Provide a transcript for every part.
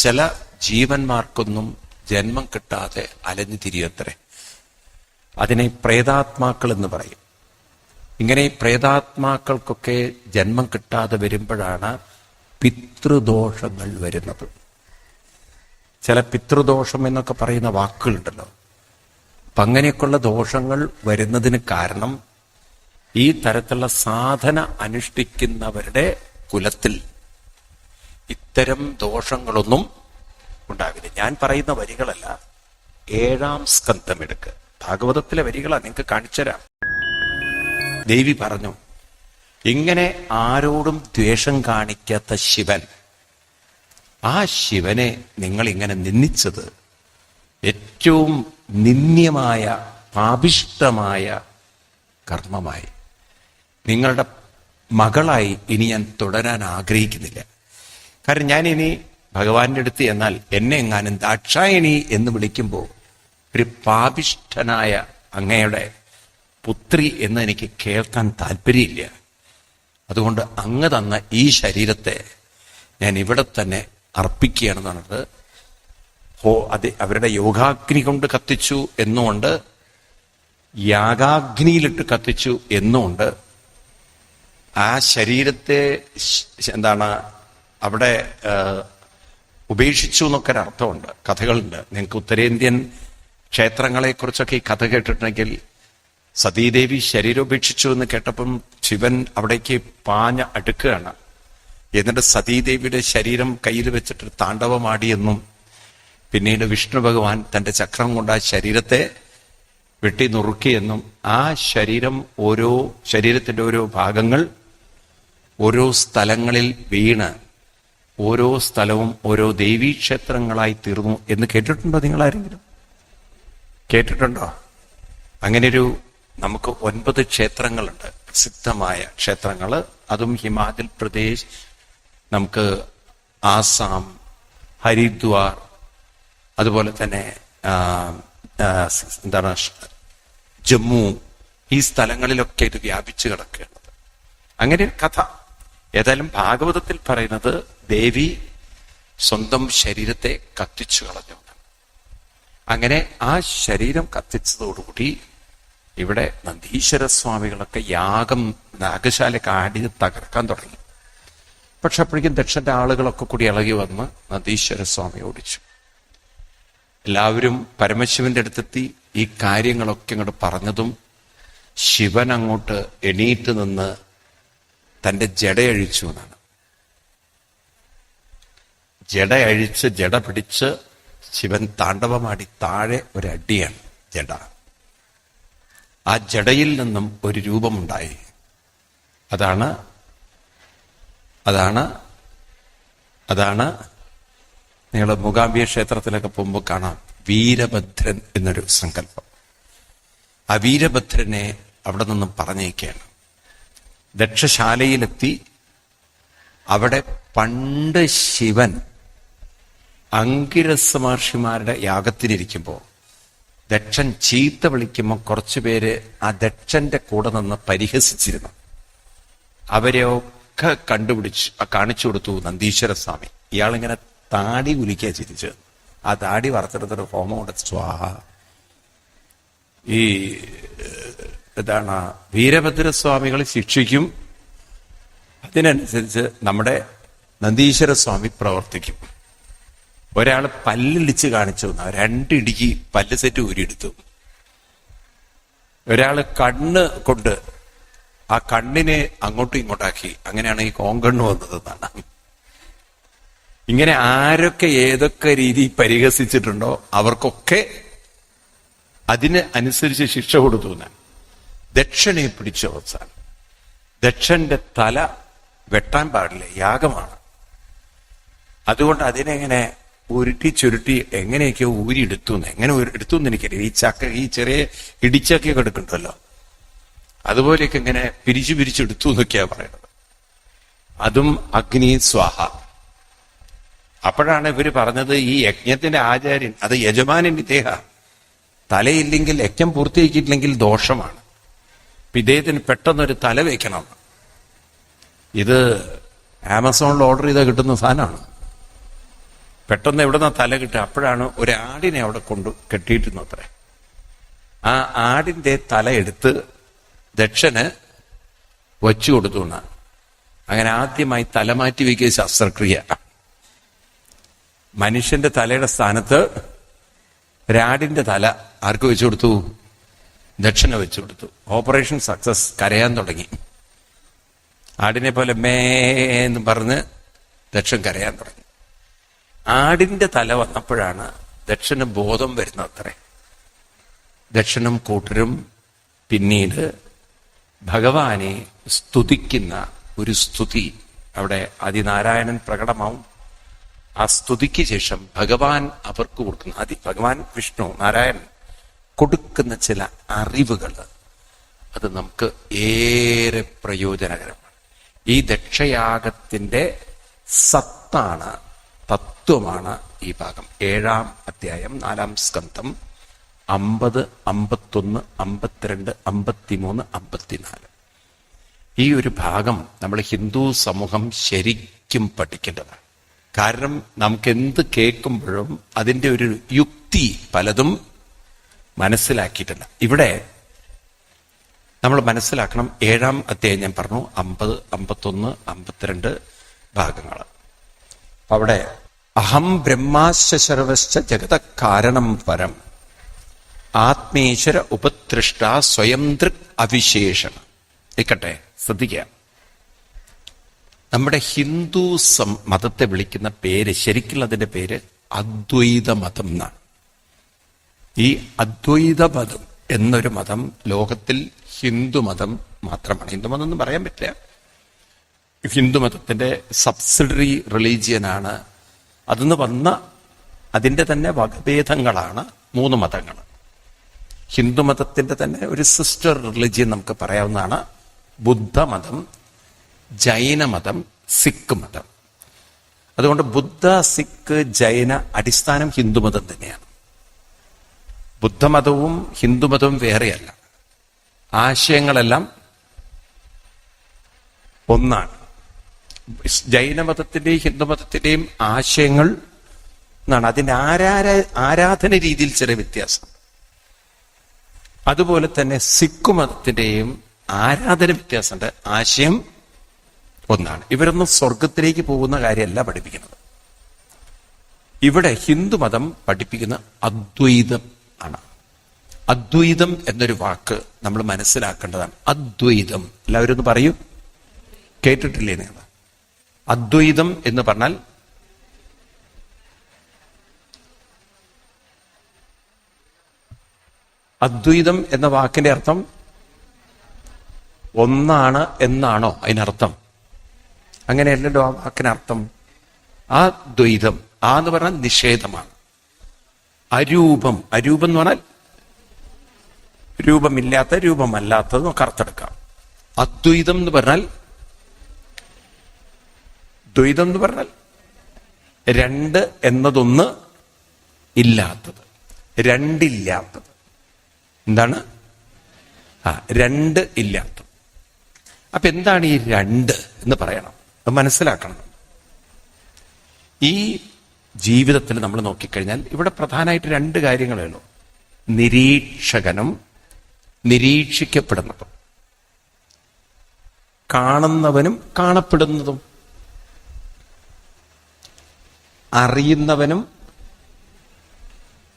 ചില ജീവന്മാർക്കൊന്നും ജന്മം കിട്ടാതെ അലഞ്ഞു തിരിയത്രേ. അതിനെ പ്രേതാത്മാക്കൾ എന്ന് പറയും. ഇങ്ങനെ പ്രേതാത്മാക്കൾക്കൊക്കെ ജന്മം കിട്ടാതെ വരുമ്പോഴാണ് പിതൃദോഷങ്ങൾ വരുന്നത്. ചില പിതൃദോഷം എന്നൊക്കെ പറയുന്ന വാക്കുകളുണ്ടല്ലോ. അപ്പൊ അങ്ങനെയൊക്കെയുള്ള ദോഷങ്ങൾ വരുന്നതിന് കാരണം ഈ തരത്തിലുള്ള സാധന അനുഷ്ഠിക്കുന്നവരുടെ കുലത്തിൽ ഇത്തരം ദോഷങ്ങളൊന്നും ഉണ്ടാവില്ല. ഞാൻ പറയുന്ന വരികളല്ല, 7-ാം സ്കന്ധം എടുക്ക്, ഭാഗവതത്തിലെ വരികളാ, നിങ്ങൾക്ക് കാണിച്ചുതരാം. ദേവി പറഞ്ഞു, ഇങ്ങനെ ആരോടും ദ്വേഷം കാണിക്കാത്ത ശിവൻ, ആ ശിവനെ നിങ്ങൾ ഇങ്ങനെ നിന്ദിച്ചത് ഏറ്റവും നിന്ദ്യമായ പാപിഷ്ടമായ കർമ്മമായി. നിങ്ങളുടെ മകളായി ഇനി ഞാൻ തുടരാൻ ആഗ്രഹിക്കുന്നില്ല. കാരണം ഞാൻ ഇനി ഭഗവാന്റെ അടുത്ത് എന്നാൽ എന്നെ എങ്ങാനും ദാക്ഷായണി എന്ന് വിളിക്കുമ്പോൾ ഒരു പാപിഷ്ഠനായ അങ്ങയുടെ പുത്രി എന്ന് എനിക്ക് കേൾക്കാൻ താല്പര്യമില്ല. അതുകൊണ്ട് അങ്ങ് തന്ന ഈ ശരീരത്തെ ഞാൻ ഇവിടെ തന്നെ അർപ്പിക്കുകയാണെന്ന് പറഞ്ഞിട്ട് അത് അവരുടെ യോഗാഗ്നി കൊണ്ട് കത്തിച്ചു എന്നുകൊണ്ട്, യാഗാഗ്നിയിലിട്ട് കത്തിച്ചു എന്നുകൊണ്ട് ആ ശരീരത്തെ അവിടെ ഉപേക്ഷിച്ചു എന്നൊക്കെ ഒരർത്ഥമുണ്ട്, കഥകളുണ്ട്. നിങ്ങൾക്ക് ഉത്തരേന്ത്യൻ ക്ഷേത്രങ്ങളെ കുറിച്ചൊക്കെ ഈ കഥ കേട്ടിട്ടുണ്ടെങ്കിൽ, സതീദേവി ശരീരം ഉപേക്ഷിച്ചു എന്ന് കേട്ടപ്പം ശിവൻ അവിടേക്ക് പാഞ്ഞ അടുക്കുകയാണ്. എന്നിട്ട് സതീദേവിയുടെ ശരീരം കയ്യിൽ വെച്ചിട്ട് താണ്ഡവമാടിയെന്നും, പിന്നീട് വിഷ്ണു ഭഗവാൻ തന്റെ ചക്രം കൊണ്ട് ആ ശരീരത്തെ വെട്ടി നുറുക്കിയെന്നും, ആ ശരീരത്തിന്റെ ഓരോ ഭാഗങ്ങൾ ഓരോ സ്ഥലങ്ങളിൽ വീണ് ഓരോ സ്ഥലവും ഓരോ ദേവീക്ഷേത്രങ്ങളായി തീർന്നു എന്ന് കേട്ടിട്ടുണ്ടോ? നിങ്ങളാരെങ്കിലും കേട്ടിട്ടുണ്ടോ? അങ്ങനെയൊരു നമുക്ക് 9 ക്ഷേത്രങ്ങളുണ്ട്, പ്രസിദ്ധമായ ക്ഷേത്രങ്ങൾ. അതും ഹിമാചൽ പ്രദേശ്, നമുക്ക് ആസാം, ഹരിദ്വാർ, അതുപോലെ തന്നെ ജമ്മു, ഈ സ്ഥലങ്ങളിലൊക്കെ ഇത് വ്യാപിച്ചു കിടക്കുകയാണ്. അങ്ങനെ ഒരു കഥ. ഏതായാലും ഭാഗവതത്തിൽ പറയുന്നത് ദേവി സ്വന്തം ശരീരത്തെ കത്തിച്ചു കളഞ്ഞു. അങ്ങനെ ആ ശരീരം കത്തിച്ചതോടുകൂടി ഇവിടെ നന്ദീശ്വര സ്വാമികളൊക്കെ യാഗം നാഗശാലയൊക്കെ ആടി തകർക്കാൻ തുടങ്ങി. പക്ഷെ അപ്പോഴേക്കും ദക്ഷന്റെ ആളുകളൊക്കെ കൂടി ഇളകി വന്ന് നന്ദീശ്വര സ്വാമി ഓടിച്ചു. എല്ലാവരും പരമശിവന്റെ അടുത്തെത്തി ഈ കാര്യങ്ങളൊക്കെ അങ്ങോട്ട് പറഞ്ഞതും ശിവൻ അങ്ങോട്ട് എണീറ്റ് നിന്ന് തന്റെ ജടയഴിച്ചു എന്നാണ്. ജടയഴിച്ച് ജട പിടിച്ച് ശിവൻ താണ്ഡവമാടി താഴെ ഒരടിയാണ് ജട. ആ ജടയിൽ നിന്നും ഒരു രൂപമുണ്ടായി. അതാണ് നിങ്ങൾ മൂകാംബിക ക്ഷേത്രത്തിലൊക്കെ പോകുമ്പോൾ കാണാം വീരഭദ്രൻ എന്നൊരു സങ്കല്പം. ആ വീരഭദ്രനെ അവിടെ നിന്നും പറഞ്ഞേക്കാണ്. ദക്ഷശാലയിലെത്തി. അവിടെ പണ്ട് ശിവൻ അങ്കിരസ മഹർഷിമാരുടെ യാഗത്തിനിരിക്കുമ്പോൾ ദക്ഷൻ ചീത്ത വിളിക്കുമ്പോൾ കുറച്ചുപേര് ആ ദക്ഷന്റെ കൂടെ നിന്ന് പരിഹസിച്ചിരുന്നു. അവരെയൊക്കെ കാണിച്ചു കൊടുത്തു നന്ദീശ്വര സ്വാമി. ഇയാളിങ്ങനെ താടി കുലിക്കുക ചിരിച്ച്, ആ താടി വറുത്തെടുത്തൊരു ഹോമം കൊണ്ട് സ്വാഹ. ഈ വീരഭദ്രസ്വാമികൾ ശിക്ഷിക്കും, അതിനനുസരിച്ച് നമ്മുടെ നന്ദീശ്വര സ്വാമി പ്രവർത്തിക്കും. ഒരാൾ പല്ലിടിച്ച് കാണിച്ചു, 2 ഇടിക്ക് പല്ല് സെറ്റ് ഊരിയെടുത്തു. ഒരാള് കണ്ണ് കൊണ്ട് ആ കണ്ണിനെ അങ്ങോട്ടും ഇങ്ങോട്ടാക്കി. അങ്ങനെയാണ് ഈ കോങ്കണ്ണ് വന്നതെന്നാണ്. ഇങ്ങനെ ആരൊക്കെ ഏതൊക്കെ രീതി പരിഹസിച്ചിട്ടുണ്ടോ അവർക്കൊക്കെ അതിന് അനുസരിച്ച് ശിക്ഷ കൊടുത്തു. ദക്ഷനെ പിടിച്ചു അവസാനം. ദക്ഷന്റെ തല വെട്ടാൻ പാടില്ല, യാഗമാണ്. അതുകൊണ്ട് അതിനെങ്ങനെ ഉരുട്ടി ചുരുട്ടി എങ്ങനെയൊക്കെയോ ഊരിയെടുത്തു. എങ്ങനെ എടുത്തു എന്ന് എനിക്കറിയാം. ഈ ചെറിയ ഇടിച്ചൊക്കെയൊക്കെ എടുക്കണ്ടല്ലോ, അതുപോലെയൊക്കെ ഇങ്ങനെ പിരിച്ചെടുത്തു എന്നൊക്കെയാ പറയുന്നത്. അതും അഗ്നി സ്വാഹ. അപ്പോഴാണ് ഇവര് പറഞ്ഞത് ഈ യജ്ഞത്തിന്റെ ആചാര്യൻ, അത് യജമാനൻ ഇദ്ദേഹ, തലയില്ലെങ്കിൽ യജ്ഞം പൂർത്തിയാക്കിയിട്ടില്ലെങ്കിൽ ദോഷമാണ്. ഇദ്ദേഹത്തിന് പെട്ടെന്നൊരു തല വയ്ക്കണം. ഇത് ആമസോണിൽ ഓർഡർ ചെയ്താൽ കിട്ടുന്ന സാധനമാണ്. പെട്ടെന്ന് എവിടുന്ന തല കിട്ടുക? അപ്പോഴാണ് ഒരാടിനെ അവിടെ കൊണ്ട് കെട്ടിയിരുന്നു അത്രേ. ആ ആടിന്റെ തല എടുത്ത് ദക്ഷന് വച്ചു കൊടുത്തു എന്നാണ്. അങ്ങനെ ആദ്യമായി തലമാറ്റി വയ്ക്കുക ശസ്ത്രക്രിയ. മനുഷ്യന്റെ തലയുടെ സ്ഥാനത്ത് ഒരാടിന്റെ തല ആർക്ക് വെച്ചു കൊടുത്തു? ദക്ഷന് വെച്ചു കൊടുത്തു. Operation success. കരയാൻ തുടങ്ങി. ആടിനെ പോലെ മേന്ന് പറഞ്ഞ് ദക്ഷൻ കരയാൻ തുടങ്ങി. ആടിന്റെ തല വന്നപ്പോഴാണ് ദക്ഷന് ബോധം വരുന്നത് അത്രേ. ദക്ഷനും കൂട്ടരും പിന്നീട് ഭഗവാനെ സ്തുതിക്കുന്ന ഒരു സ്തുതി അവിടെ ആദിനാരായണൻ പ്രകടമാവും. ആ സ്തുതിക്ക് ശേഷം ഭഗവാൻ അവർക്ക് കൊടുക്കുന്ന ഭഗവാൻ വിഷ്ണു നാരായണൻ കൊടുക്കുന്ന ചില അറിവുകൾ അത് നമുക്ക് ഏറെ പ്രയോജനകരമാണ്. ഈ ദക്ഷയാഗത്തിന്റെ സത്താണ്, തത്വമാണ് ഈ ഭാഗം. 7-ാം അധ്യായം 4-ാം സ്കന്ധം 50, 51, 52, 53, 54. ഈ ഒരു ഭാഗം നമ്മൾ ഹിന്ദു സമൂഹം ശരിക്കും പഠിക്കേണ്ടതാണ്. കാരണം നമുക്ക് എന്ത് കേൾക്കുമ്പോഴും അതിൻ്റെ ഒരു യുക്തി പലതും മനസ്സിലാക്കിയിട്ടില്ല. ഇവിടെ നമ്മൾ മനസ്സിലാക്കണം. 7-ാം അധ്യായം ഞാൻ പറഞ്ഞു 50, 51, 52 ഭാഗങ്ങൾ. അവിടെ അഹം ബ്രഹ്മാശ്ച സർവശ്ച ജഗത കാരണം പരം ആത്മേശ്വര ഉപതൃഷ്ട സ്വയം ദൃക് അവിശേഷണ. ഇക്കട്ടെ, ശ്രദ്ധിക്കുക. നമ്മുടെ ഹിന്ദു മതത്തെ വിളിക്കുന്ന പേര്, ശരിക്കുള്ളതിന്റെ പേര് അദ്വൈത മതം എന്നാണ്. ഈ അദ്വൈത മതം എന്നൊരു മതം ലോകത്തിൽ ഹിന്ദുമതം മാത്രമാണ്. ഹിന്ദുമതം എന്ന് പറയാൻ പറ്റില്ല. ഹിന്ദുമതത്തിന്റെ സബ്സിഡറി റിലീജിയനാണ്. അതിന്ന് വന്ന അതിൻ്റെ തന്നെ വകഭേദങ്ങളാണ് 3 മതങ്ങൾ. ഹിന്ദുമതത്തിന്റെ തന്നെ ഒരു സിസ്റ്റർ റിലിജിയൻ നമുക്ക് പറയാവുന്നതാണ് ബുദ്ധമതം, ജൈനമതം, സിഖ് മതം. അതുകൊണ്ട് ബുദ്ധ, സിഖ്, ജൈന അടിസ്ഥാനം ഹിന്ദുമതം തന്നെയാണ്. ബുദ്ധമതവും ഹിന്ദുമതവും വേറെയല്ല. ആശയങ്ങളെല്ലാം ഒന്നാണ്. ജൈനമതത്തിന്റെയും ഹിന്ദുമതത്തിന്റെയും ആശയങ്ങൾ എന്നാണ്. അതിന്റെ ആരാധന രീതിയിൽ ചെറിയ വ്യത്യാസം. അതുപോലെ തന്നെ സിഖ് മതത്തിന്റെയും ആരാധന വ്യത്യാസമുണ്ട്. ആശയം ഒന്നാണ്. ഇവരൊന്നും സ്വർഗത്തിലേക്ക് പോകുന്ന കാര്യമല്ല പഠിപ്പിക്കുന്നത്. ഇവിടെ ഹിന്ദുമതം പഠിപ്പിക്കുന്ന അദ്വൈതം ആണ്. അദ്വൈതം എന്നൊരു വാക്ക് നമ്മൾ മനസ്സിലാക്കേണ്ടതാണ്. അദ്വൈതം എല്ലാവരും ഒന്ന് പറയൂ. കേട്ടിട്ടില്ലേ നിങ്ങൾ? അദ്വൈതം എന്ന് പറഞ്ഞാൽ അദ്വൈതം എന്ന വാക്കിന്റെ അർത്ഥം ഒന്നാണ് എന്നാണോ അതിനർത്ഥം? അങ്ങനെയല്ലല്ലോ ആ വാക്കിനർത്ഥം. ആ ദ്വൈതം, ആ എന്ന് പറഞ്ഞാൽ നിഷേധമാണ്. അരൂപം, അരൂപം എന്ന് പറഞ്ഞാൽ രൂപമില്ലാത്ത, രൂപമല്ലാത്തത് നമുക്ക് അർത്ഥമെടുക്കാം. അദ്വൈതം എന്ന് പറഞ്ഞാൽ, ദ്വൈതം എന്ന് പറഞ്ഞാൽ 2 എന്നതൊന്ന് ഇല്ലാത്തത്, രണ്ടില്ലാത്തത്. എന്താണ്? 2 ഇല്ലാത്തത്. അപ്പൊ എന്താണ് ഈ 2 എന്ന് പറയണം, അത് മനസ്സിലാക്കണം. ഈ ജീവിതത്തിൽ നമ്മൾ നോക്കിക്കഴിഞ്ഞാൽ ഇവിടെ പ്രധാനമായിട്ട് 2 കാര്യങ്ങളേ ഉള്ളൂ. നിരീക്ഷകനും നിരീക്ഷിക്കപ്പെടുന്നതും, കാണുന്നവനും കാണപ്പെടുന്നതും, അറിയുന്നവനും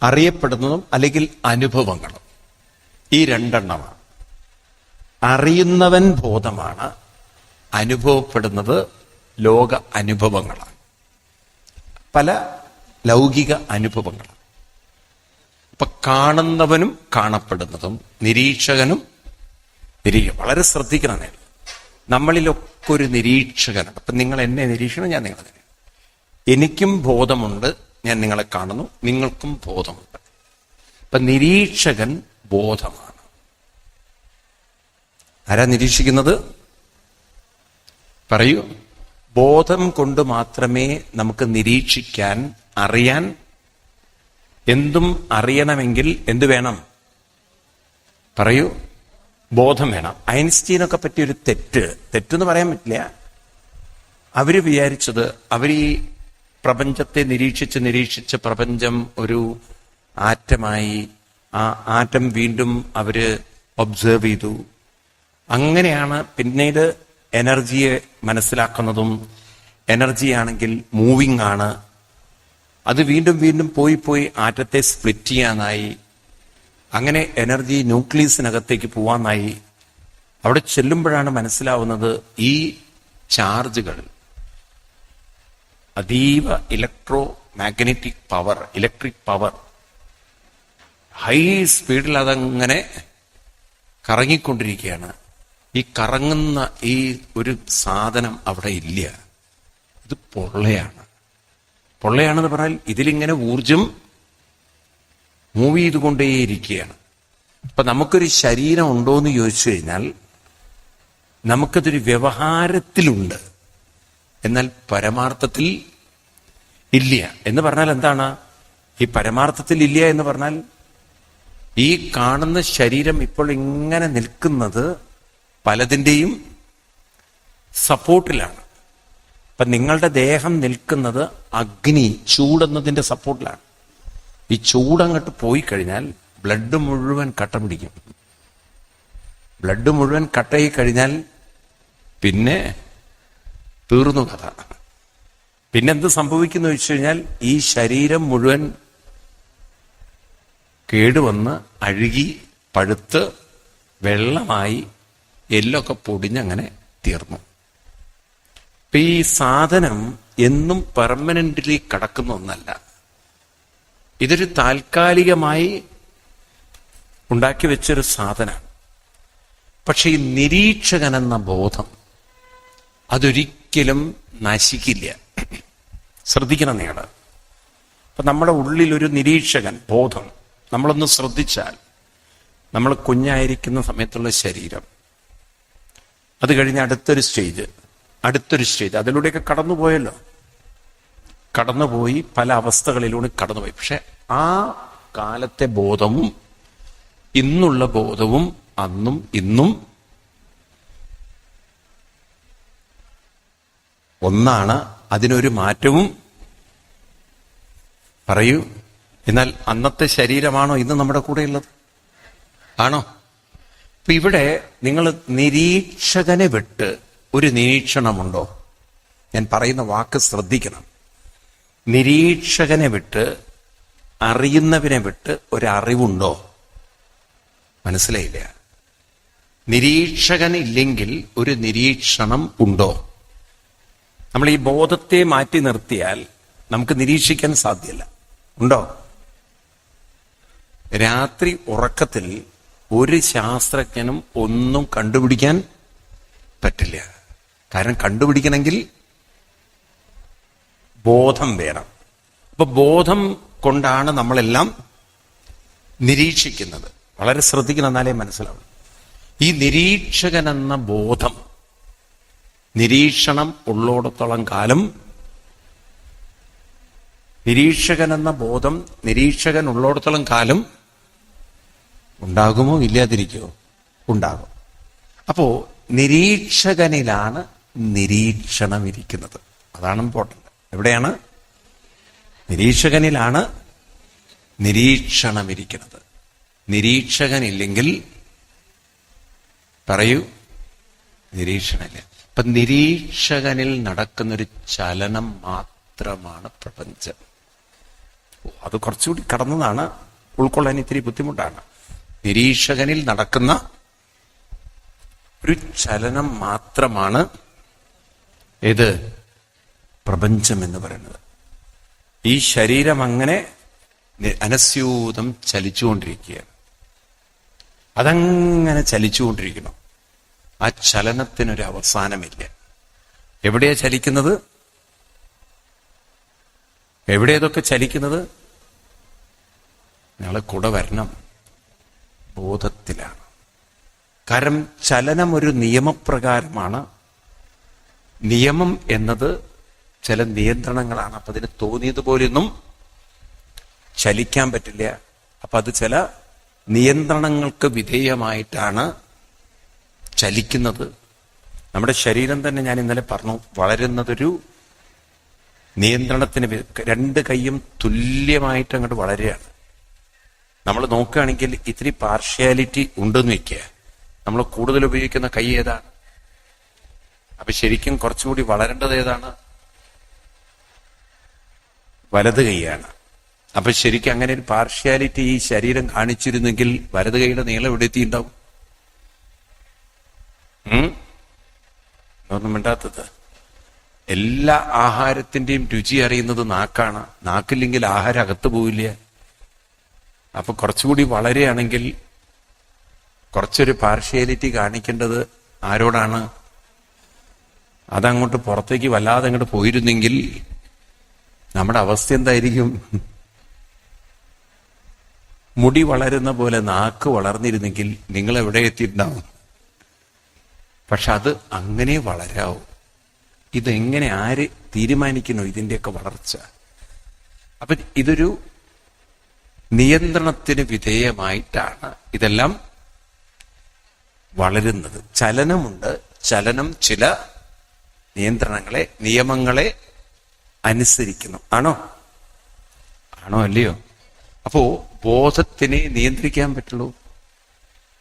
അറിയപ്പെടുന്നതും അല്ലെങ്കിൽ അനുഭവങ്ങളും. ഈ 2 എണ്ണമാണ്. അറിയുന്നവൻ ബോധമാണ്, അനുഭവപ്പെടുന്നത് ലോക അനുഭവങ്ങളാണ്, പല ലൗകിക അനുഭവങ്ങളാണ്. അപ്പൊ കാണുന്നവനും കാണപ്പെടുന്നതും നിരീക്ഷകനും വളരെ ശ്രദ്ധിക്കണം. നമ്മളിലൊക്കെ ഒരു നിരീക്ഷകനാണ്. അപ്പൊ നിങ്ങൾ എന്നെ നിരീക്ഷണം, ഞാൻ നിങ്ങളെ. എനിക്കും ബോധമുണ്ട്, ഞാൻ നിങ്ങളെ കാണുന്നു, നിങ്ങൾക്കും ബോധമുണ്ട്. അപ്പൊ നിരീക്ഷകൻ ബോധമാണ്. ആരാ നിരീക്ഷിക്കുന്നത്? പറയൂ. ബോധം കൊണ്ട് മാത്രമേ നമുക്ക് നിരീക്ഷിക്കാൻ, അറിയാൻ, എന്തും അറിയണമെങ്കിൽ എന്ത് വേണം? പറയൂ. ബോധം വേണം. ഐൻസ്റ്റീനൊക്കെ പറ്റിയൊരു തെറ്റെന്ന് പറയാൻ പറ്റില്ല. അവര് വിചാരിച്ചത്, അവർ ഈ പ്രപഞ്ചത്തെ നിരീക്ഷിച്ച് നിരീക്ഷിച്ച് പ്രപഞ്ചം ഒരു ആറ്റമായി, ആ ആറ്റം വീണ്ടും അവര് ഒബ്സേർവ് ചെയ്തു. അങ്ങനെയാണ് പിന്നീട് എനർജിയെ മനസ്സിലാക്കുന്നതും. എനർജിയാണെങ്കിൽ മൂവിങ് ആണ്. അത് വീണ്ടും വീണ്ടും പോയി പോയി ആറ്റത്തെ സ്പ്ലിറ്റ് ചെയ്യാനായി. അങ്ങനെ എനർജി ന്യൂക്ലിയസിനകത്തേക്ക് പോവാനായി. അവിടെ ചെല്ലുമ്പോഴാണ് മനസ്സിലാവുന്നത് ഈ ചാർജുകൾ അതീവ electro magnetic power, electric power, high സ്പീഡിൽ അതങ്ങനെ കറങ്ങിക്കൊണ്ടിരിക്കുകയാണ്. ഈ കറങ്ങുന്ന ഈ ഒരു സാധനം അവിടെ ഇല്ല. ഇത് പൊള്ളയാണ്. പൊള്ളയാണെന്ന് പറഞ്ഞാൽ ഇതിലിങ്ങനെ ഊർജം മൂവ് ചെയ്തുകൊണ്ടേയിരിക്കുകയാണ്. അപ്പൊ നമുക്കൊരു ശരീരം ഉണ്ടോ എന്ന് ചോദിച്ചു കഴിഞ്ഞാൽ നമുക്കതൊരു വ്യവഹാരത്തിലുണ്ട്, എന്നാൽ പരമാർത്ഥത്തിൽ ഇല്ല. എന്ന് പറഞ്ഞാൽ എന്താണ് ഈ പരമാർത്ഥത്തിൽ ഇല്ല എന്ന് പറഞ്ഞാൽ? ഈ കാണുന്ന ശരീരം ഇപ്പോൾ ഇങ്ങനെ നിൽക്കുന്നത് പലതിൻ്റെയും സപ്പോർട്ടിലാണ്. ഇപ്പൊ നിങ്ങളുടെ ദേഹം നിൽക്കുന്നത് അഗ്നി, ചൂടെന്നതിന്റെ സപ്പോർട്ടിലാണ്. ഈ ചൂടങ്ങോട്ട് പോയി കഴിഞ്ഞാൽ ബ്ലഡ് മുഴുവൻ കട്ട പിടിക്കും. ബ്ലഡ് മുഴുവൻ കട്ടയി കഴിഞ്ഞാൽ പിന്നെ തീർന്നു കഥ. പിന്നെന്ത് സംഭവിക്കുന്നു വെച്ച് കഴിഞ്ഞാൽ ഈ ശരീരം മുഴുവൻ കേടുവന്ന് അഴുകി പഴുത്ത് വെള്ളമായി എല്ലൊക്കെ പൊടിഞ്ഞങ്ങനെ തീർന്നു. ഇപ്പൊ ഈ സാധനം എന്നും പെർമനന്റ്ലി കിടക്കുന്ന ഒന്നല്ല. ഇതൊരു താൽക്കാലികമായി ഉണ്ടാക്കി വെച്ചൊരു സാധനമാണ്. പക്ഷെ ഈ നിരീക്ഷകൻ എന്ന ബോധം അതൊരിക്കലും നശിക്കില്ല. ശ്രദ്ധിക്കണം നിങ്ങൾ. അപ്പൊ നമ്മുടെ ഉള്ളിലൊരു നിരീക്ഷകൻ ബോധം നമ്മളൊന്ന് ശ്രദ്ധിച്ചാൽ, നമ്മൾ കുഞ്ഞായിരിക്കുന്ന സമയത്തുള്ള ശരീരം, അത് കഴിഞ്ഞ് അടുത്തൊരു സ്റ്റേജ്, അതിലൂടെയൊക്കെ കടന്നുപോയല്ലോ. കടന്നുപോയി പല അവസ്ഥകളിലൂടെ കടന്നുപോയി. പക്ഷെ ആ കാലത്തെ ബോധവും ഇന്നുള്ള ബോധവും അന്നും ഇന്നും ഒന്നാണ്. അതിനൊരു മാറ്റവും പറയൂ. എന്നാൽ അന്നത്തെ ശരീരമാണോ ഇന്ന് നമ്മുടെ കൂടെ ഉള്ളത്? ആണോ? ഇപ്പൊ ഇവിടെ നിങ്ങൾ നിരീക്ഷകനെ വിട്ട് ഒരു നിരീക്ഷണമുണ്ടോ? ഞാൻ പറയുന്ന വാക്ക് ശ്രദ്ധിക്കണം. നിരീക്ഷകനെ വിട്ട്, അറിയുന്നവനെ വിട്ട് ഒരറിവുണ്ടോ? മനസ്സിലായില്ല. നിരീക്ഷകൻ ഇല്ലെങ്കിൽ ഒരു നിരീക്ഷണം ഉണ്ടോ? നമ്മൾ ഈ ബോധത്തെ മാറ്റി നിർത്തിയാൽ നമുക്ക് നിരീക്ഷിക്കാൻ സാധ്യമല്ല. ഉണ്ടോ? രാത്രി ഉറക്കത്തിൽ ഒരു ശാസ്ത്രജ്ഞനും ഒന്നും കണ്ടുപിടിക്കാൻ പറ്റില്ല. കാരണം കണ്ടുപിടിക്കണമെങ്കിൽ ബോധം വേണം. അപ്പൊ ബോധം കൊണ്ടാണ് നമ്മളെല്ലാം നിരീക്ഷിക്കുന്നത്. വളരെ ശ്രദ്ധിക്കണം, എന്നാലേ മനസ്സിലാവും. ഈ നിരീക്ഷകൻ എന്ന ബോധം, നിരീക്ഷണം ഉള്ളോടത്തോളം കാലം, നിരീക്ഷകൻ എന്ന ബോധം നിരീക്ഷകൻ ഉള്ളോടത്തോളം കാലം ഉണ്ടാകുമോ ഇല്ലാതിരിക്കുമോ? ഉണ്ടാകും. അപ്പോ നിരീക്ഷകനിലാണ് നിരീക്ഷണം ഇരിക്കുന്നത്. അതാണ് ഇമ്പോർട്ടന്റ്. എവിടെയാണ്? നിരീക്ഷകനിലാണ് നിരീക്ഷണം ഇരിക്കുന്നത്. നിരീക്ഷകനില്ലെങ്കിൽ പറയൂ, നിരീക്ഷണമില്ല. അപ്പൊ നിരീക്ഷകനിൽ നടക്കുന്നൊരു ചലനം മാത്രമാണ് പ്രപഞ്ചം. അത് കുറച്ചുകൂടി കടന്നതാണ്, ഉൾക്കൊള്ളാൻ ഇത്തിരി ബുദ്ധിമുട്ടാണ്. നിരീക്ഷകനിൽ നടക്കുന്ന ഒരു ചലനം മാത്രമാണ് ഏത്? പ്രപഞ്ചം എന്ന് പറയുന്നത്. ഈ ശരീരം അങ്ങനെ അനസ്യൂതം ചലിച്ചുകൊണ്ടിരിക്കുകയാണ്. അതങ്ങനെ ചലിച്ചുകൊണ്ടിരിക്കണം. ആ ചലനത്തിനൊരു അവസാനമില്ല. എവിടെയാ ചലിക്കുന്നത്? എവിടെയതൊക്കെ ചലിക്കുന്നത്? ഞങ്ങളെ കൂടെ വരണം. ബോധത്തിലാണ്. കാരണം ചലനം ഒരു നിയമപ്രകാരമാണ്. നിയമം എന്നത് ചില നിയന്ത്രണങ്ങളാണ്. അപ്പൊ അതിന് തോന്നിയതുപോലെയൊന്നും ചലിക്കാൻ പറ്റില്ല. അപ്പൊ അത് ചില നിയന്ത്രണങ്ങൾക്ക് വിധേയമായിട്ടാണ് ചലിക്കുന്നത്. നമ്മുടെ ശരീരം തന്നെ ഞാൻ ഇന്നലെ പറഞ്ഞു, വളരുന്നതൊരു നിയന്ത്രണത്തിന് രണ്ട് കൈയും തുല്യമായിട്ട് അങ്ങോട്ട് വളരുകയാണ്. നമ്മൾ നോക്കുകയാണെങ്കിൽ ഇത്തിരി പാർഷ്യാലിറ്റി ഉണ്ടെന്ന് വയ്ക്കുക. നമ്മൾ കൂടുതൽ ഉപയോഗിക്കുന്ന കൈ ഏതാണ്? അപ്പൊ ശരിക്കും കുറച്ചുകൂടി വളരേണ്ടത് ഏതാണ്? വലത് കൈയാണ്. അപ്പൊ ശരിക്കും അങ്ങനെ ഒരു പാർഷ്യാലിറ്റി ഈ ശരീരം കാണിച്ചിരുന്നെങ്കിൽ വലത് കൈയുടെ നീളം എവിടെ എത്തിയിട്ടുണ്ടാവും? ഒന്നും മിണ്ടാത്തത്. എല്ലാ ആഹാരത്തിന്റെയും രുചി അറിയുന്നത് നാക്കാണ്. നാക്കില്ലെങ്കിൽ ആഹാരം അകത്ത് പോവില്ല. അപ്പൊ കുറച്ചുകൂടി വളരെയാണെങ്കിൽ കുറച്ചൊരു പാർഷ്യാലിറ്റി കാണിക്കേണ്ടത് ആരോടാണ്? അതങ്ങോട്ട് പുറത്തേക്ക് വല്ലാതെ അങ്ങോട്ട് പോയിരുന്നെങ്കിൽ നമ്മുടെ അവസ്ഥ എന്തായിരിക്കും? മുടി വളരുന്ന പോലെ നാക്ക് വളർന്നിരുന്നെങ്കിൽ നിങ്ങൾ എവിടെ എത്തിയിട്ടുണ്ടാവും? പക്ഷെ അത് അങ്ങനെ വളരാവും. ഇതെങ്ങനെ ആര് തീരുമാനിക്കുന്നു ഇതിന്റെയൊക്കെ വളർച്ച? അപ്പൊ ഇതൊരു നിയന്ത്രണത്തിന് വിധേയമായിട്ടാണ് ഇതെല്ലാം വളരുന്നത്. ചലനമുണ്ട്. ചലനം ചില നിയന്ത്രണങ്ങളെ, നിയമങ്ങളെ അനുസരിക്കുന്നു. ആണോ അല്ലയോ? അപ്പോ ബോധത്തിനെ നിയന്ത്രിക്കാൻ പറ്റുള്ളൂ.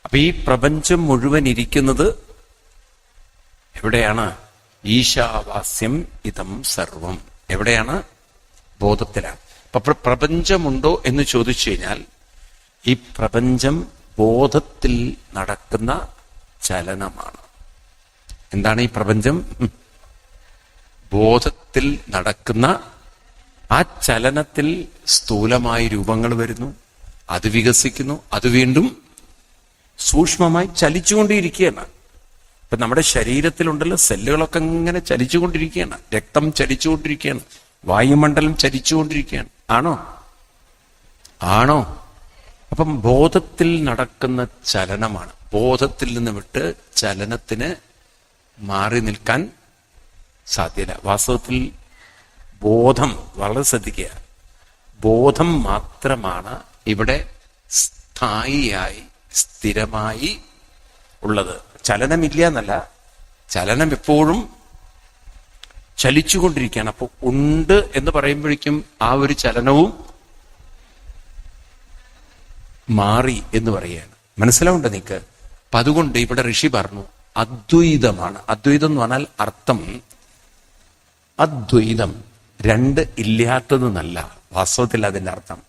അപ്പൊ ഈ പ്രപഞ്ചം മുഴുവൻ ഇരിക്കുന്നത് എവിടെയാണ്? ഈശാവാസ്യം ഇതം സർവം. എവിടെയാണ്? ബോധത്തിലാണ്. അപ്പൊ പ്രപഞ്ചമുണ്ടോ എന്ന് ചോദിച്ചു കഴിഞ്ഞാൽ ഈ പ്രപഞ്ചം ബോധത്തിൽ നടക്കുന്ന ചലനമാണ്. എന്താണ് ഈ പ്രപഞ്ചം? ബോധത്തിൽ നടക്കുന്ന ആ ചലനത്തിൽ സ്ഥൂലമായ രൂപങ്ങൾ വരുന്നു, അത് വികസിക്കുന്നു, അത് വീണ്ടും സൂക്ഷ്മമായി ചലിച്ചുകൊണ്ടിരിക്കുകയാണ്. ഇപ്പൊ നമ്മുടെ ശരീരത്തിലുണ്ടല്ലോ സെല്ലുകളൊക്കെ ഇങ്ങനെ ചലിച്ചുകൊണ്ടിരിക്കുകയാണ്, രക്തം ചലിച്ചുകൊണ്ടിരിക്കുകയാണ്, വായുമണ്ഡലം ചലിച്ചുകൊണ്ടിരിക്കുകയാണ്. ആണോ? അപ്പം ബോധത്തിൽ നടക്കുന്ന ചലനമാണ്. ബോധത്തിൽ നിന്ന് വിട്ട് ചലനത്തിന് മാറി നിൽക്കാൻ സാധ്യത. വാസ്തവത്തിൽ ബോധം, വളരെ ശ്രദ്ധിക്കുക, ബോധം മാത്രമാണ് ഇവിടെ സ്ഥായിയായി സ്ഥിരമായി ഉള്ളത്. ചലനമില്ല എന്നല്ല, ചലനം എപ്പോഴും ചലിച്ചുകൊണ്ടിരിക്കുകയാണ്. അപ്പൊ ഉണ്ട് എന്ന് പറയുമ്പോഴേക്കും ആ ഒരു ചലനവും മാറി എന്ന് പറയുകയാണ്. മനസ്സിലാവുണ്ട് നിനക്ക്? അപ്പൊ അതുകൊണ്ട് ഇവിടെ ഋഷി പറഞ്ഞു അദ്വൈതമാണ്. അദ്വൈതം എന്ന് പറഞ്ഞാൽ അർത്ഥം അദ്വൈതം, രണ്ട് ഇല്ലാത്തത് എന്നല്ല. വാസ്തവത്തിൽ അതിന്റെ അർത്ഥം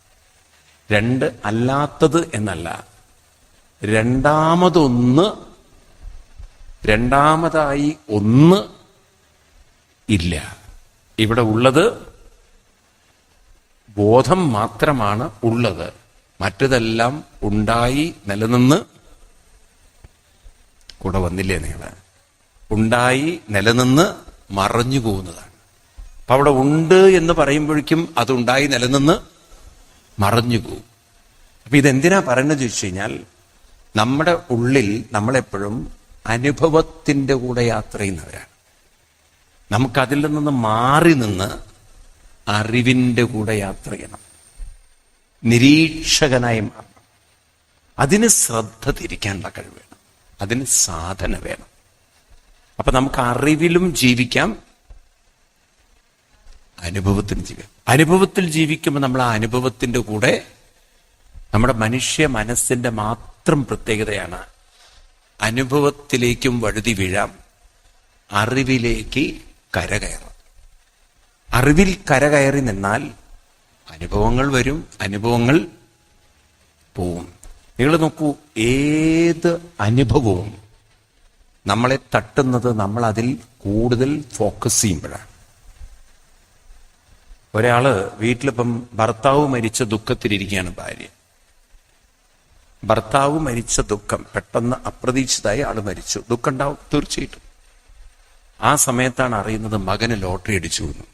രണ്ട് അല്ലാത്തത് എന്നല്ല, രണ്ടാമതായി ഒന്ന് ഇല്ല. ഇവിടെ ഉള്ളത് ബോധം മാത്രമാണ് ഉള്ളത്. മറ്റതെല്ലാം ഉണ്ടായി നിലനിന്ന് കൂടെ വന്നില്ലേ നിങ്ങള്? ഉണ്ടായി നിലനിന്ന് മറഞ്ഞു പോകുന്നതാണ്. അപ്പൊ അവിടെ ഉണ്ട് എന്ന് പറയുമ്പോഴേക്കും അതുണ്ടായി നിലനിന്ന് മറഞ്ഞു പോകും. അപ്പൊ ഇതെന്തിനാ പറയുന്നത് ചോദിച്ചു കഴിഞ്ഞാൽ, നമ്മുടെ ഉള്ളിൽ നമ്മളെപ്പോഴും അനുഭവത്തിന്റെ കൂടെ യാത്ര ചെയ്യുന്നവരാണ്. നമുക്കതിൽ നിന്ന് മാറി നിന്ന് അറിവിന്റെ കൂടെ യാത്ര ചെയ്യണം, നിരീക്ഷകനായി മാറണം. അതിന് ശ്രദ്ധ തിരിക്കാനുള്ള കഴിവ് വേണം, അതിന് സാധന വേണം. അപ്പൊ നമുക്ക് അറിവിലും ജീവിക്കാം, അനുഭവത്തിലും ജീവിക്കാം. അനുഭവത്തിൽ ജീവിക്കുമ്പോൾ നമ്മൾ ആ അനുഭവത്തിന്റെ കൂടെ, നമ്മുടെ മനുഷ്യ മനസ്സിന്റെ മാത്രം പ്രത്യേകതയാണ് അനുഭവത്തിലേക്കും വഴുതി വീഴാം, അറിവിലേക്ക് കരകയറാം. അറിവിൽ കരകയറി നിന്നാൽ അനുഭവങ്ങൾ വരും, അനുഭവങ്ങൾ പോവും. നിങ്ങൾ നോക്കൂ, ഏത് അനുഭവവും നമ്മളെ തട്ടുന്നത് നമ്മൾ അതിൽ കൂടുതൽ ഫോക്കസ് ചെയ്യുമ്പോഴാണ്. ഒരാള് വീട്ടിലിപ്പം ഭർത്താവ് മരിച്ച ദുഃഖത്തിലിരിക്കുകയാണ് ഭാര്യ. ഭർത്താവ് മരിച്ച ദുഃഖം, പെട്ടെന്ന് അപ്രതീക്ഷിതമായി ആള് മരിച്ചു, ദുഃഖം ഉണ്ടാവും തീർച്ചയായിട്ടും. ആ സമയത്താണ് അറിയുന്നത് മകന് ലോട്ടറി അടിച്ചു എന്ന്.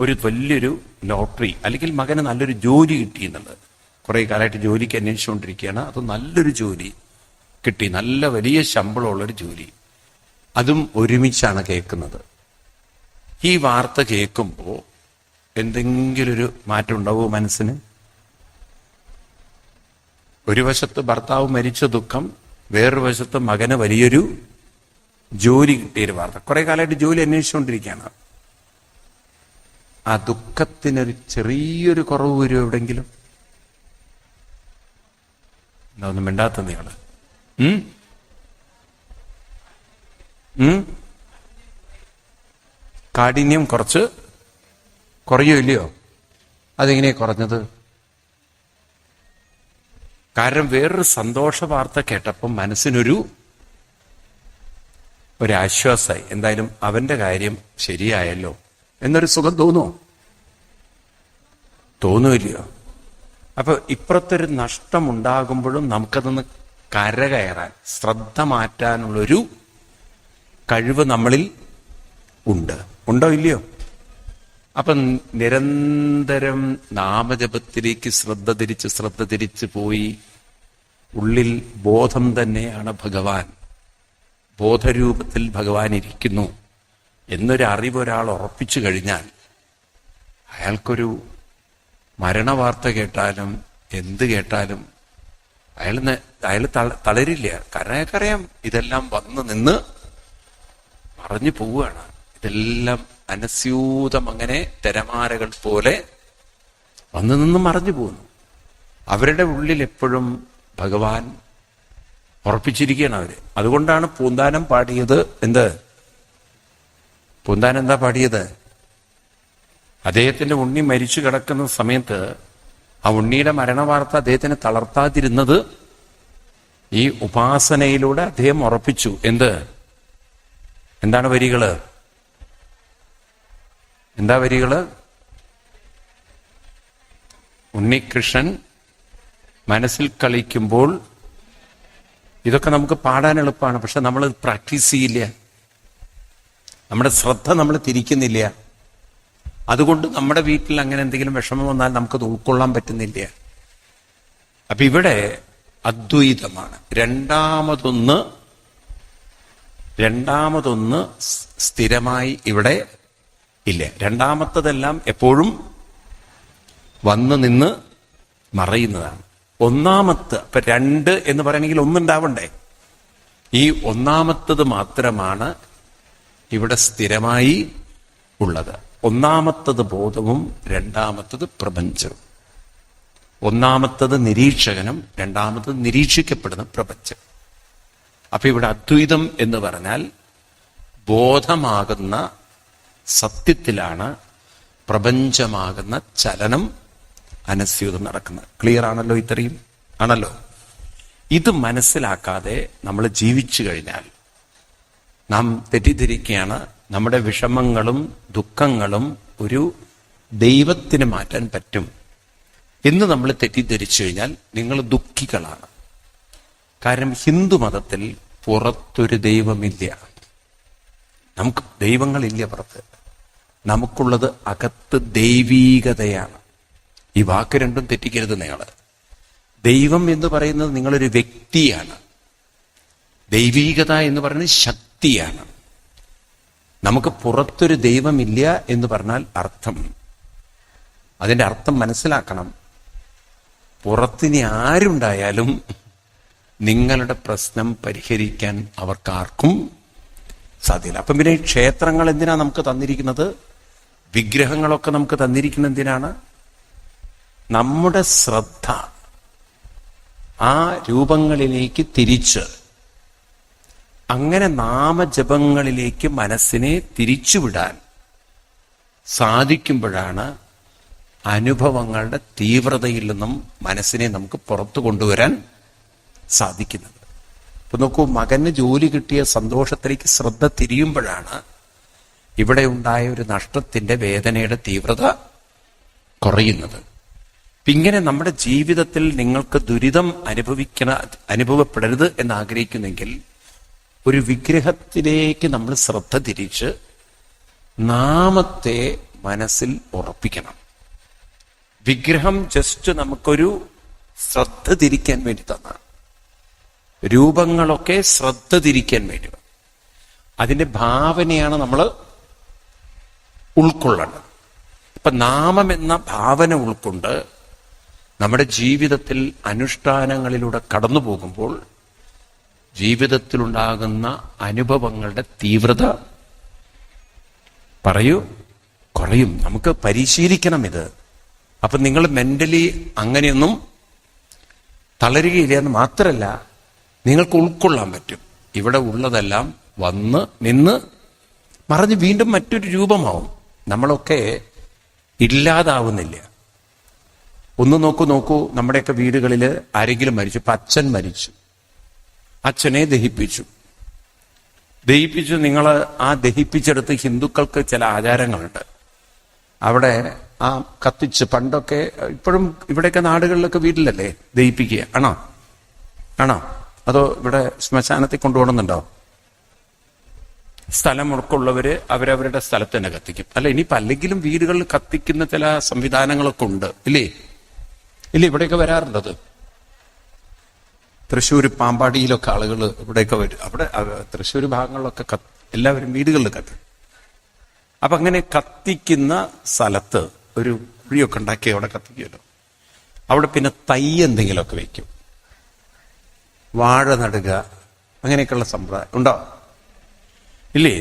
ഒരു വലിയൊരു ലോട്ടറി, അല്ലെങ്കിൽ മകന് നല്ലൊരു ജോലി കിട്ടി എന്നുള്ളത്. കുറെ കാലമായിട്ട് ജോലിക്ക് അന്വേഷിച്ചുകൊണ്ടിരിക്കുകയാണ്, അത് നല്ലൊരു ജോലി കിട്ടി, നല്ല വലിയ ശമ്പളമുള്ളൊരു ജോലി. അതും ഒരുമിച്ചാണ് കേൾക്കുന്നത്. ഈ വാർത്ത കേൾക്കുമ്പോൾ എന്തെങ്കിലും ഒരു മാറ്റം ഉണ്ടാവുമോ മനസ്സിന്? ഒരു വശത്ത് ഭർത്താവ് മരിച്ച ദുഃഖം, വേറൊരു വശത്ത് മകന് വലിയൊരു ജോലി കിട്ടിയൊരു വാർത്ത. കുറെ കാലമായിട്ട് ജോലി അന്വേഷിച്ചുകൊണ്ടിരിക്കുകയാണ്, ആ ദുഃഖത്തിനൊരു ചെറിയൊരു കുറവ് വരും എവിടെങ്കിലും? എന്താ ഒന്നും മിണ്ടാത്ത നിങ്ങള്? കാഠിന്യം കുറച്ച് കുറയോ ഇല്ലയോ? അതെങ്ങനെയാ കുറഞ്ഞത്? കാരണം വേറൊരു സന്തോഷ വാർത്ത കേട്ടപ്പം മനസ്സിനൊരു ആശ്വാസമായി. എന്തായാലും അവന്റെ കാര്യം ശരിയായല്ലോ എന്നൊരു സുഖം തോന്നുമില്ലയോ? അപ്പൊ ഇപ്പുറത്തൊരു നഷ്ടമുണ്ടാകുമ്പോഴും നമുക്കതൊന്ന് കരകയറാൻ, ശ്രദ്ധ മാറ്റാനുള്ളൊരു കഴിവ് നമ്മളിൽ ഉണ്ടോ ഇല്ലയോ? അപ്പൊ നിരന്തരം നാമജപത്തിലേക്ക് ശ്രദ്ധ തിരിച്ച് പോയി ഉള്ളിൽ ബോധം തന്നെയാണ് ഭഗവാൻ, ബോധരൂപത്തിൽ ഭഗവാൻ ഇരിക്കുന്നു എന്നൊരു അറിവ് ഒരാൾ ഉറപ്പിച്ചു കഴിഞ്ഞാൽ അയാൾക്കൊരു മരണവാർത്ത കേട്ടാലും എന്ത് കേട്ടാലും അയാൾ തളരില്ല. കാരണം അയാൾക്കറിയാം ഇതെല്ലാം വന്ന് നിന്ന് മറഞ്ഞു പോവുകയാണ്. ഇതെല്ലാം അനസ്യൂതം അങ്ങനെ തിരമാലകൾ പോലെ വന്നു നിന്ന് മറഞ്ഞു പോകുന്നു. അവരുടെ ഉള്ളിൽ എപ്പോഴും ഭഗവാൻ ഉറപ്പിച്ചിരിക്കുകയാണ് അവര്. അതുകൊണ്ടാണ് പൂന്താനം പാടിയത്. പൂന്താനം എന്താ പാടിയത്? അദ്ദേഹത്തിന്റെ ഉണ്ണി മരിച്ചു കിടക്കുന്ന സമയത്ത് ആ ഉണ്ണിയുടെ മരണവാർത്ത അദ്ദേഹത്തിന് തളർത്താതിരുന്നത് ഈ ഉപാസനയിലൂടെ അദ്ദേഹം ഉറപ്പിച്ചു. എന്താണ് വരികള്? എന്താ വരികള്? ഉണ്ണികൃഷ്ണൻ മനസ്സിൽ കളിക്കുമ്പോൾ. ഇതൊക്കെ നമുക്ക് പാടാൻ എളുപ്പമാണ്, പക്ഷെ നമ്മൾ പ്രാക്ടീസ് ചെയ്യില്ല. നമ്മുടെ ശ്രദ്ധ നമ്മൾ തിരിക്കുന്നില്ല. അതുകൊണ്ട് നമ്മുടെ വീട്ടിൽ അങ്ങനെ എന്തെങ്കിലും വിഷമം വന്നാൽ നമുക്കത് ഉൾക്കൊള്ളാൻ പറ്റുന്നില്ല. അപ്പൊ ഇവിടെ അദ്വൈതമാണ്. രണ്ടാമതൊന്ന് സ്ഥിരമായി ഇവിടെ ഇല്ല. രണ്ടാമത്തതെല്ലാം എപ്പോഴും വന്ന് നിന്ന് മറയുന്നതാണ്. അപ്പൊ രണ്ട് എന്ന് പറയണമെങ്കിൽ ഒന്നുണ്ടാവണ്ടേ? ഈ ഒന്നാമത്തത് മാത്രമാണ് ഇവിടെ സ്ഥിരമായി ഉള്ളത്. ഒന്നാമത്തത് ബോധവും രണ്ടാമത്തത് പ്രപഞ്ചവും. ഒന്നാമത്തത് നിരീക്ഷകനും രണ്ടാമത്തത് നിരീക്ഷിക്കപ്പെടുന്ന പ്രപഞ്ചം. അപ്പൊ ഇവിടെ അദ്വൈതം എന്ന് പറഞ്ഞാൽ ബോധമാകുന്ന സത്യത്തിലാണ് പ്രപഞ്ചമാകുന്ന ചലനം അനസ്യൂതം നടക്കുന്നത്. ക്ലിയർ ആണല്ലോ? ഇത്രയും ആണല്ലോ. ഇത് മനസ്സിലാക്കാതെ നമ്മൾ ജീവിച്ചു കഴിഞ്ഞാൽ നാം തെറ്റിദ്ധരിക്കുകയാണ് നമ്മുടെ വിഷമങ്ങളും ദുഃഖങ്ങളും ഒരു ദൈവത്തിന് മാറ്റാൻ പറ്റും എന്ന് നമ്മൾ തെറ്റിദ്ധരിച്ചു കഴിഞ്ഞാൽ നിങ്ങൾ ദുഃഖികളാണ്. കാരണം ഹിന്ദു മതത്തിൽ പുറത്തൊരു ദൈവമില്ല. നമുക്ക് ദൈവങ്ങളില്ല പുറത്ത്. നമുക്കുള്ളത് അകത്ത് ദൈവീകതയാണ്. ഈ വാക്ക് രണ്ടും തെറ്റിക്കരുത് നിങ്ങൾ. ദൈവം എന്ന് പറയുന്നത് നിങ്ങളൊരു വ്യക്തിയാണ്. ദൈവീകത എന്ന് പറയുന്നത് ശക്തിയാണ്. നമുക്ക് പുറത്തൊരു ദൈവമില്ല എന്ന് പറഞ്ഞാൽ അതിന്റെ അർത്ഥം മനസ്സിലാക്കണം. പുറത്തിനി ആരുണ്ടായാലും നിങ്ങളുടെ പ്രശ്നം പരിഹരിക്കാൻ അവർക്കാർക്കും സാധ്യത. അപ്പം പിന്നെ ക്ഷേത്രങ്ങൾ എന്തിനാ നമുക്ക് തന്നിരിക്കുന്നത്? വിഗ്രഹങ്ങളൊക്കെ നമുക്ക് തന്നിരിക്കുന്നത് എന്തിനാണ്? നമ്മുടെ ശ്രദ്ധ ആ രൂപങ്ങളിലേക്ക് തിരിച്ച് അങ്ങനെ നാമജപങ്ങളിലേക്ക് മനസ്സിനെ തിരിച്ചുവിടാൻ സാധിക്കുമ്പോഴാണ് അനുഭവങ്ങളുടെ തീവ്രതയിൽ നിന്നും മനസ്സിനെ നമുക്ക് പുറത്തു കൊണ്ടുവരാൻ സാധിക്കുന്നത്. ഇപ്പൊ നോക്കൂ, മകന് ജോലി കിട്ടിയ സന്തോഷത്തിലേക്ക് ശ്രദ്ധ തിരിയുമ്പോഴാണ് ഇവിടെ ഉണ്ടായ ഒരു നഷ്ടത്തിന്റെ വേദനയുടെ തീവ്രത കുറയുന്നത്. ഇങ്ങനെ നമ്മുടെ ജീവിതത്തിൽ നിങ്ങൾക്ക് ദുരിതം അനുഭവപ്പെടരുത് എന്ന് ആഗ്രഹിക്കുന്നെങ്കിൽ ഒരു വിഗ്രഹത്തിലേക്ക് നമ്മൾ ശ്രദ്ധ തിരിച്ച് നാമത്തെ മനസ്സിൽ ഉറപ്പിക്കണം. വിഗ്രഹം ജസ്റ്റ് നമുക്കൊരു ശ്രദ്ധ തിരിക്കാൻ വേണ്ടി തന്നാണ്. രൂപങ്ങളൊക്കെ ശ്രദ്ധ തിരിക്കാൻ വേണ്ടി. അതിന്റെ ഭാവനയാണ് നമ്മൾ ഉൾക്കൊള്ളേണ്ടത്. ഇപ്പൊ നാമം എന്ന ഭാവന ഉൾക്കൊണ്ട് നമ്മുടെ ജീവിതത്തിൽ അനുഷ്ഠാനങ്ങളിലൂടെ കടന്നു പോകുമ്പോൾ ജീവിതത്തിലുണ്ടാകുന്ന അനുഭവങ്ങളുടെ തീവ്രത കുറയും. നമുക്ക് പരിശീലിക്കണം ഇത്. അപ്പൊ നിങ്ങൾ മെന്റലി അങ്ങനെയൊന്നും തളരുകയില്ല എന്ന് മാത്രമല്ല, നിങ്ങൾക്ക് ഉൾക്കൊള്ളാൻ പറ്റും. ഇവിടെ ഉള്ളതെല്ലാം വന്ന് നിന്ന് മറഞ്ഞ് വീണ്ടും മറ്റൊരു രൂപമാവും. നമ്മളൊക്കെ ഇല്ലാതാവുന്നില്ല. ഒന്ന് നോക്കൂ, നമ്മുടെയൊക്കെ വീടുകളിൽ ആരെങ്കിലും മരിച്ചു. ഇപ്പൊ അച്ഛൻ മരിച്ചു, അച്ഛനെ ദഹിപ്പിച്ചു. നിങ്ങൾ ആ ദഹിപ്പിച്ചെടുത്ത് ഹിന്ദുക്കൾക്ക് ചില ആചാരങ്ങളുണ്ട്. അവിടെ ആ കത്തിച്ച്, പണ്ടൊക്കെ, ഇപ്പോഴും ഇവിടെയൊക്കെ നാടുകളിലൊക്കെ വീട്ടിലല്ലേ ദഹിപ്പിക്കുക? ആണോ അതോ ഇവിടെ ശ്മശാനത്തിൽ കൊണ്ടുപോകണമെന്നുണ്ടോ? സ്ഥലം ഉറക്കമുള്ളവര് അവരവരുടെ സ്ഥലത്ത് തന്നെ കത്തിക്കും. അല്ല, ഇനിയിപ്പോ അല്ലെങ്കിലും വീടുകളിൽ കത്തിക്കുന്ന ചില സംവിധാനങ്ങളൊക്കെ ഉണ്ട്, ഇല്ലേ? ഇവിടെയൊക്കെ വരാറുണ്ടത്. തൃശ്ശൂർ പാമ്പാടിയിലൊക്കെ ആളുകൾ ഇവിടെയൊക്കെ വരും. അവിടെ തൃശ്ശൂർ ഭാഗങ്ങളിലൊക്കെ എല്ലാവരും വീടുകളിൽ കത്തി. അപ്പൊ അങ്ങനെ കത്തിക്കുന്ന സ്ഥലത്ത് ഒരു കുഴിയൊക്കെ ഉണ്ടാക്കി അവിടെ കത്തിക്കുമല്ലോ. അവിടെ പിന്നെ തൈ എന്തെങ്കിലുമൊക്കെ വെക്കും, വാഴ നടുക, അങ്ങനെയൊക്കെയുള്ള സമ്പ്രദായം ഉണ്ടോ? ഇല്ലേ?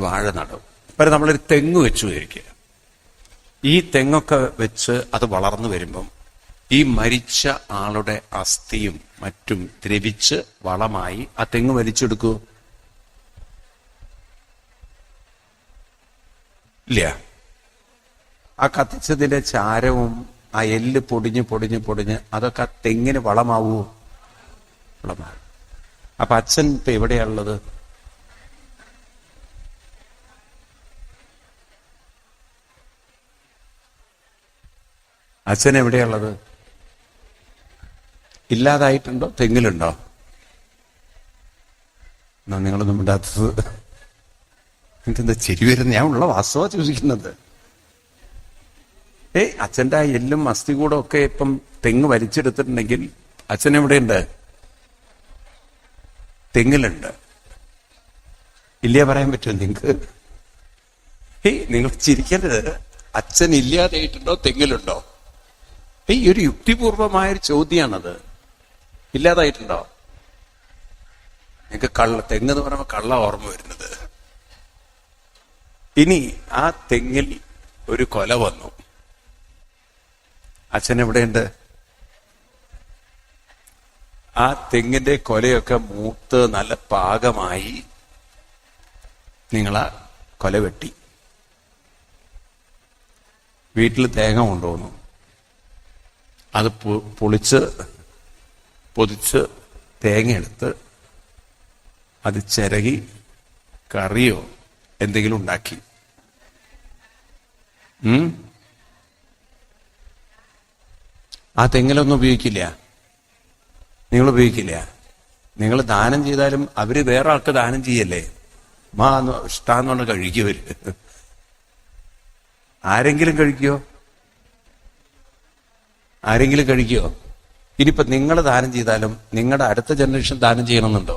വാഴ നടും. ഇപ്പം നമ്മളൊരു തെങ്ങ് വെച്ചു വിചാരിക്കുക. ഈ തെങ്ങൊക്കെ വെച്ച് അത് വളർന്നു വരുമ്പം ഈ മരിച്ച ആളുടെ അസ്ഥിയും മറ്റും ദ്രവിച്ച് വളമായി ആ തെങ്ങ് വലിച്ചെടുക്കൂ? ഇല്ല. ആ കത്തിച്ചതിന്റെ ചാരവും ആ എല്ല് പൊടിഞ്ഞ് അതൊക്കെ ആ തെങ്ങിന് വളമാവൂ? വളമാവും. അപ്പൊ അച്ഛൻ ഇപ്പൊ എവിടെയാണുള്ളത്? അച്ഛൻ എവിടെയുള്ളത്? ഇല്ലാതായിട്ടുണ്ടോ? തെങ്ങിലുണ്ടോ? എന്നാ നിങ്ങളൊന്നും ഇണ്ടാത്തത്. എനിക്കെന്താ ചിരി വരുന്നത്? ഞാൻ ഉള്ള വാസ്തവ ചോദിക്കുന്നത്. അച്ഛൻ്റെ ആ എല്ലും അസ്ഥി കൂടെ ഒക്കെ ഇപ്പം തെങ്ങ് വലിച്ചെടുത്തിട്ടുണ്ടെങ്കിൽ അച്ഛൻ എവിടെയുണ്ട്? തെങ്ങിലുണ്ട്. ഇല്ലേ പറയാൻ പറ്റുമോ നിങ്ങൾക്ക്? നിങ്ങൾ ചിരിക്കരുത്. അച്ഛൻ ഇല്ലാതായിട്ടുണ്ടോ? തെങ്ങിലുണ്ടോ? ഒരു യുക്തിപൂർവമായൊരു ചോദ്യമാണത്. ഇല്ലാതായിട്ടുണ്ടോ? നിങ്ങൾക്ക് തെങ്ങ് എന്ന് പറയുമ്പോൾ കള്ള ഓർമ്മ വരുന്നത്. ഇനി ആ തെങ്ങിൽ ഒരു കൊല വന്നു, അച്ഛൻ എവിടെയുണ്ട്? ആ തെങ്ങിന്റെ കൊലയൊക്കെ മൂത്ത് നല്ല പാകമായി നിങ്ങളാ കൊല വെട്ടി വീട്ടിൽ തേങ്ങ കൊണ്ടുവന്നു. അത് പൊതിച്ച് തേങ്ങയെടുത്ത് അത് ചിരകി കറിയോ എന്തെങ്കിലും ഉണ്ടാക്കി. ആ തെങ്ങിലൊന്നും ഉപയോഗിക്കില്ല. നിങ്ങൾ ഉപയോഗിക്കില്ല. നിങ്ങൾ ദാനം ചെയ്താലും അവര് വേറെ ആൾക്ക് ദാനം ചെയ്യല്ലേ? ഇഷ്ടാന്ന് പറഞ്ഞ് കഴിക്കുവര്. ആരെങ്കിലും കഴിക്കോ? ഇനിയിപ്പൊ നിങ്ങൾ ദാനം ചെയ്താലും നിങ്ങളുടെ അടുത്ത ജനറേഷൻ ദാനം ചെയ്യണമെന്നുണ്ടോ?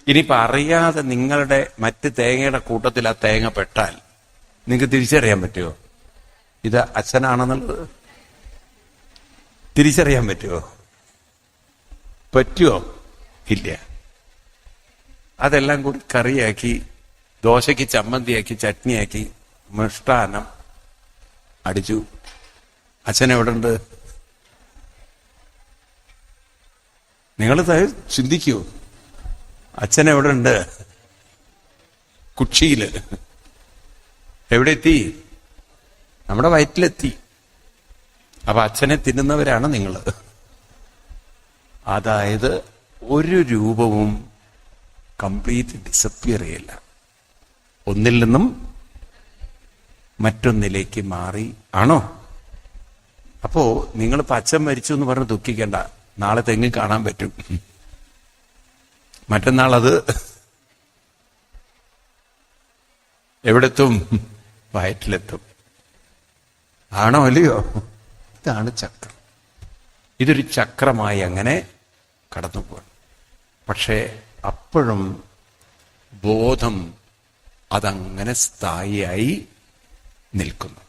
ഇനിയിപ്പൊ അറിയാതെ നിങ്ങളുടെ മറ്റ് തേങ്ങയുടെ കൂട്ടത്തിൽ ആ തേങ്ങ പെട്ടാൽ നിങ്ങൾക്ക് തിരിച്ചറിയാൻ പറ്റുമോ ഇത് അച്ഛനാണെന്നുള്ളത്? തിരിച്ചറിയാൻ പറ്റുമോ? ഇല്ല. അതെല്ലാം കൂടി കറിയാക്കി, ദോശയ്ക്ക് ചമ്മന്തിയാക്കി, ചട്നിയാക്കി, മിഷ്ടാനം അടിച്ചു. അച്ഛൻ എവിടെ ഉണ്ട്? നിങ്ങൾ ചിന്തിക്കൂ, അച്ഛൻ എവിടെ ഉണ്ട്? കുക്ഷിയില്. എവിടെ എത്തി? നമ്മുടെ വയറ്റിലെത്തി. അപ്പൊ അച്ഛനെ തിന്നുന്നവരാണ് നിങ്ങൾ. അതായത് ഒരു രൂപവും കംപ്ലീറ്റ് ഡിസപ്പിയർ ചെയ്യില്ല. ഒന്നിൽ നിന്നും മറ്റൊന്നിലേക്ക് മാറി. ആണോ? അപ്പോ നിങ്ങളിപ്പോ അച്ഛൻ മരിച്ചു എന്ന് പറഞ്ഞ് ദുഃഖിക്കേണ്ട. നാളെ തെങ്ങ് കാണാൻ പറ്റും. മറ്റന്നാൾ അത് എവിടെത്തും? വയറ്റിലെത്തും. ആണോ അല്ലയോ? ഇതാണ് ചക്രം. ഇതൊരു ചക്രമായി അങ്ങനെ കടന്നുപോകും. പക്ഷേ അപ്പോഴും ബോധം അതങ്ങനെ സ്ഥായിയായി നിൽക്കുന്നു.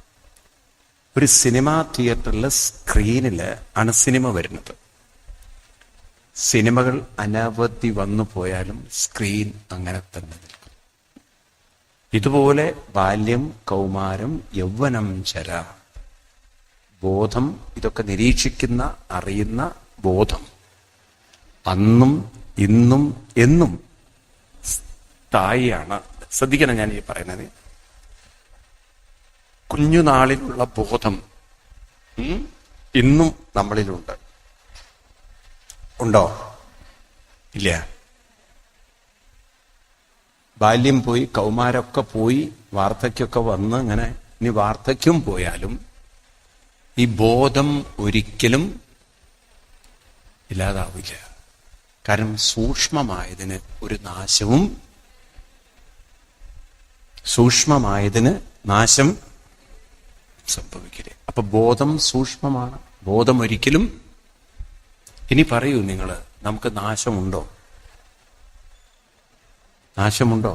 ഒരു സിനിമാ തിയേറ്ററിലെ സ്ക്രീനില് ആണ് സിനിമ വരുന്നത്. സിനിമകൾ അനവധി വന്നു പോയാലും സ്ക്രീൻ അങ്ങനെ തന്നെ നിൽക്കും. ഇതുപോലെ ബാല്യം, കൗമാരം, യൗവനം, ചര, ബോധം, ഇതൊക്കെ നിരീക്ഷിക്കുന്ന, അറിയുന്ന ബോധം അന്നും ഇന്നും എന്നും സ്ഥായിയാണ്. ശ്രദ്ധിക്കണം ഞാൻ ഈ പറയുന്നത്. കുഞ്ഞുനാളിലുള്ള ബോധം ഇന്നും നമ്മളിലുണ്ട്. ഉണ്ടോ? ഇല്ല. ബാല്യം പോയി, കൗമാരമൊക്കെ പോയി, വാർദ്ധക്യമൊക്കെ വന്ന് ഇങ്ങനെ, ഇനി വാർദ്ധക്യം പോയാലും ഈ ബോധം ഒരിക്കലും ഇല്ലാതാവില്ല. കാരണം സൂക്ഷ്മമായതിന് ഒരു നാശവും, സൂക്ഷ്മമായതിന് നാശം സംഭവിക്കില്ല. അപ്പൊ ബോധം സൂക്ഷ്മമാണ്. ബോധം ഒരിക്കലും, ഇനി പറയൂ നിങ്ങൾ, നമുക്ക് നാശമുണ്ടോ? നാശമുണ്ടോ?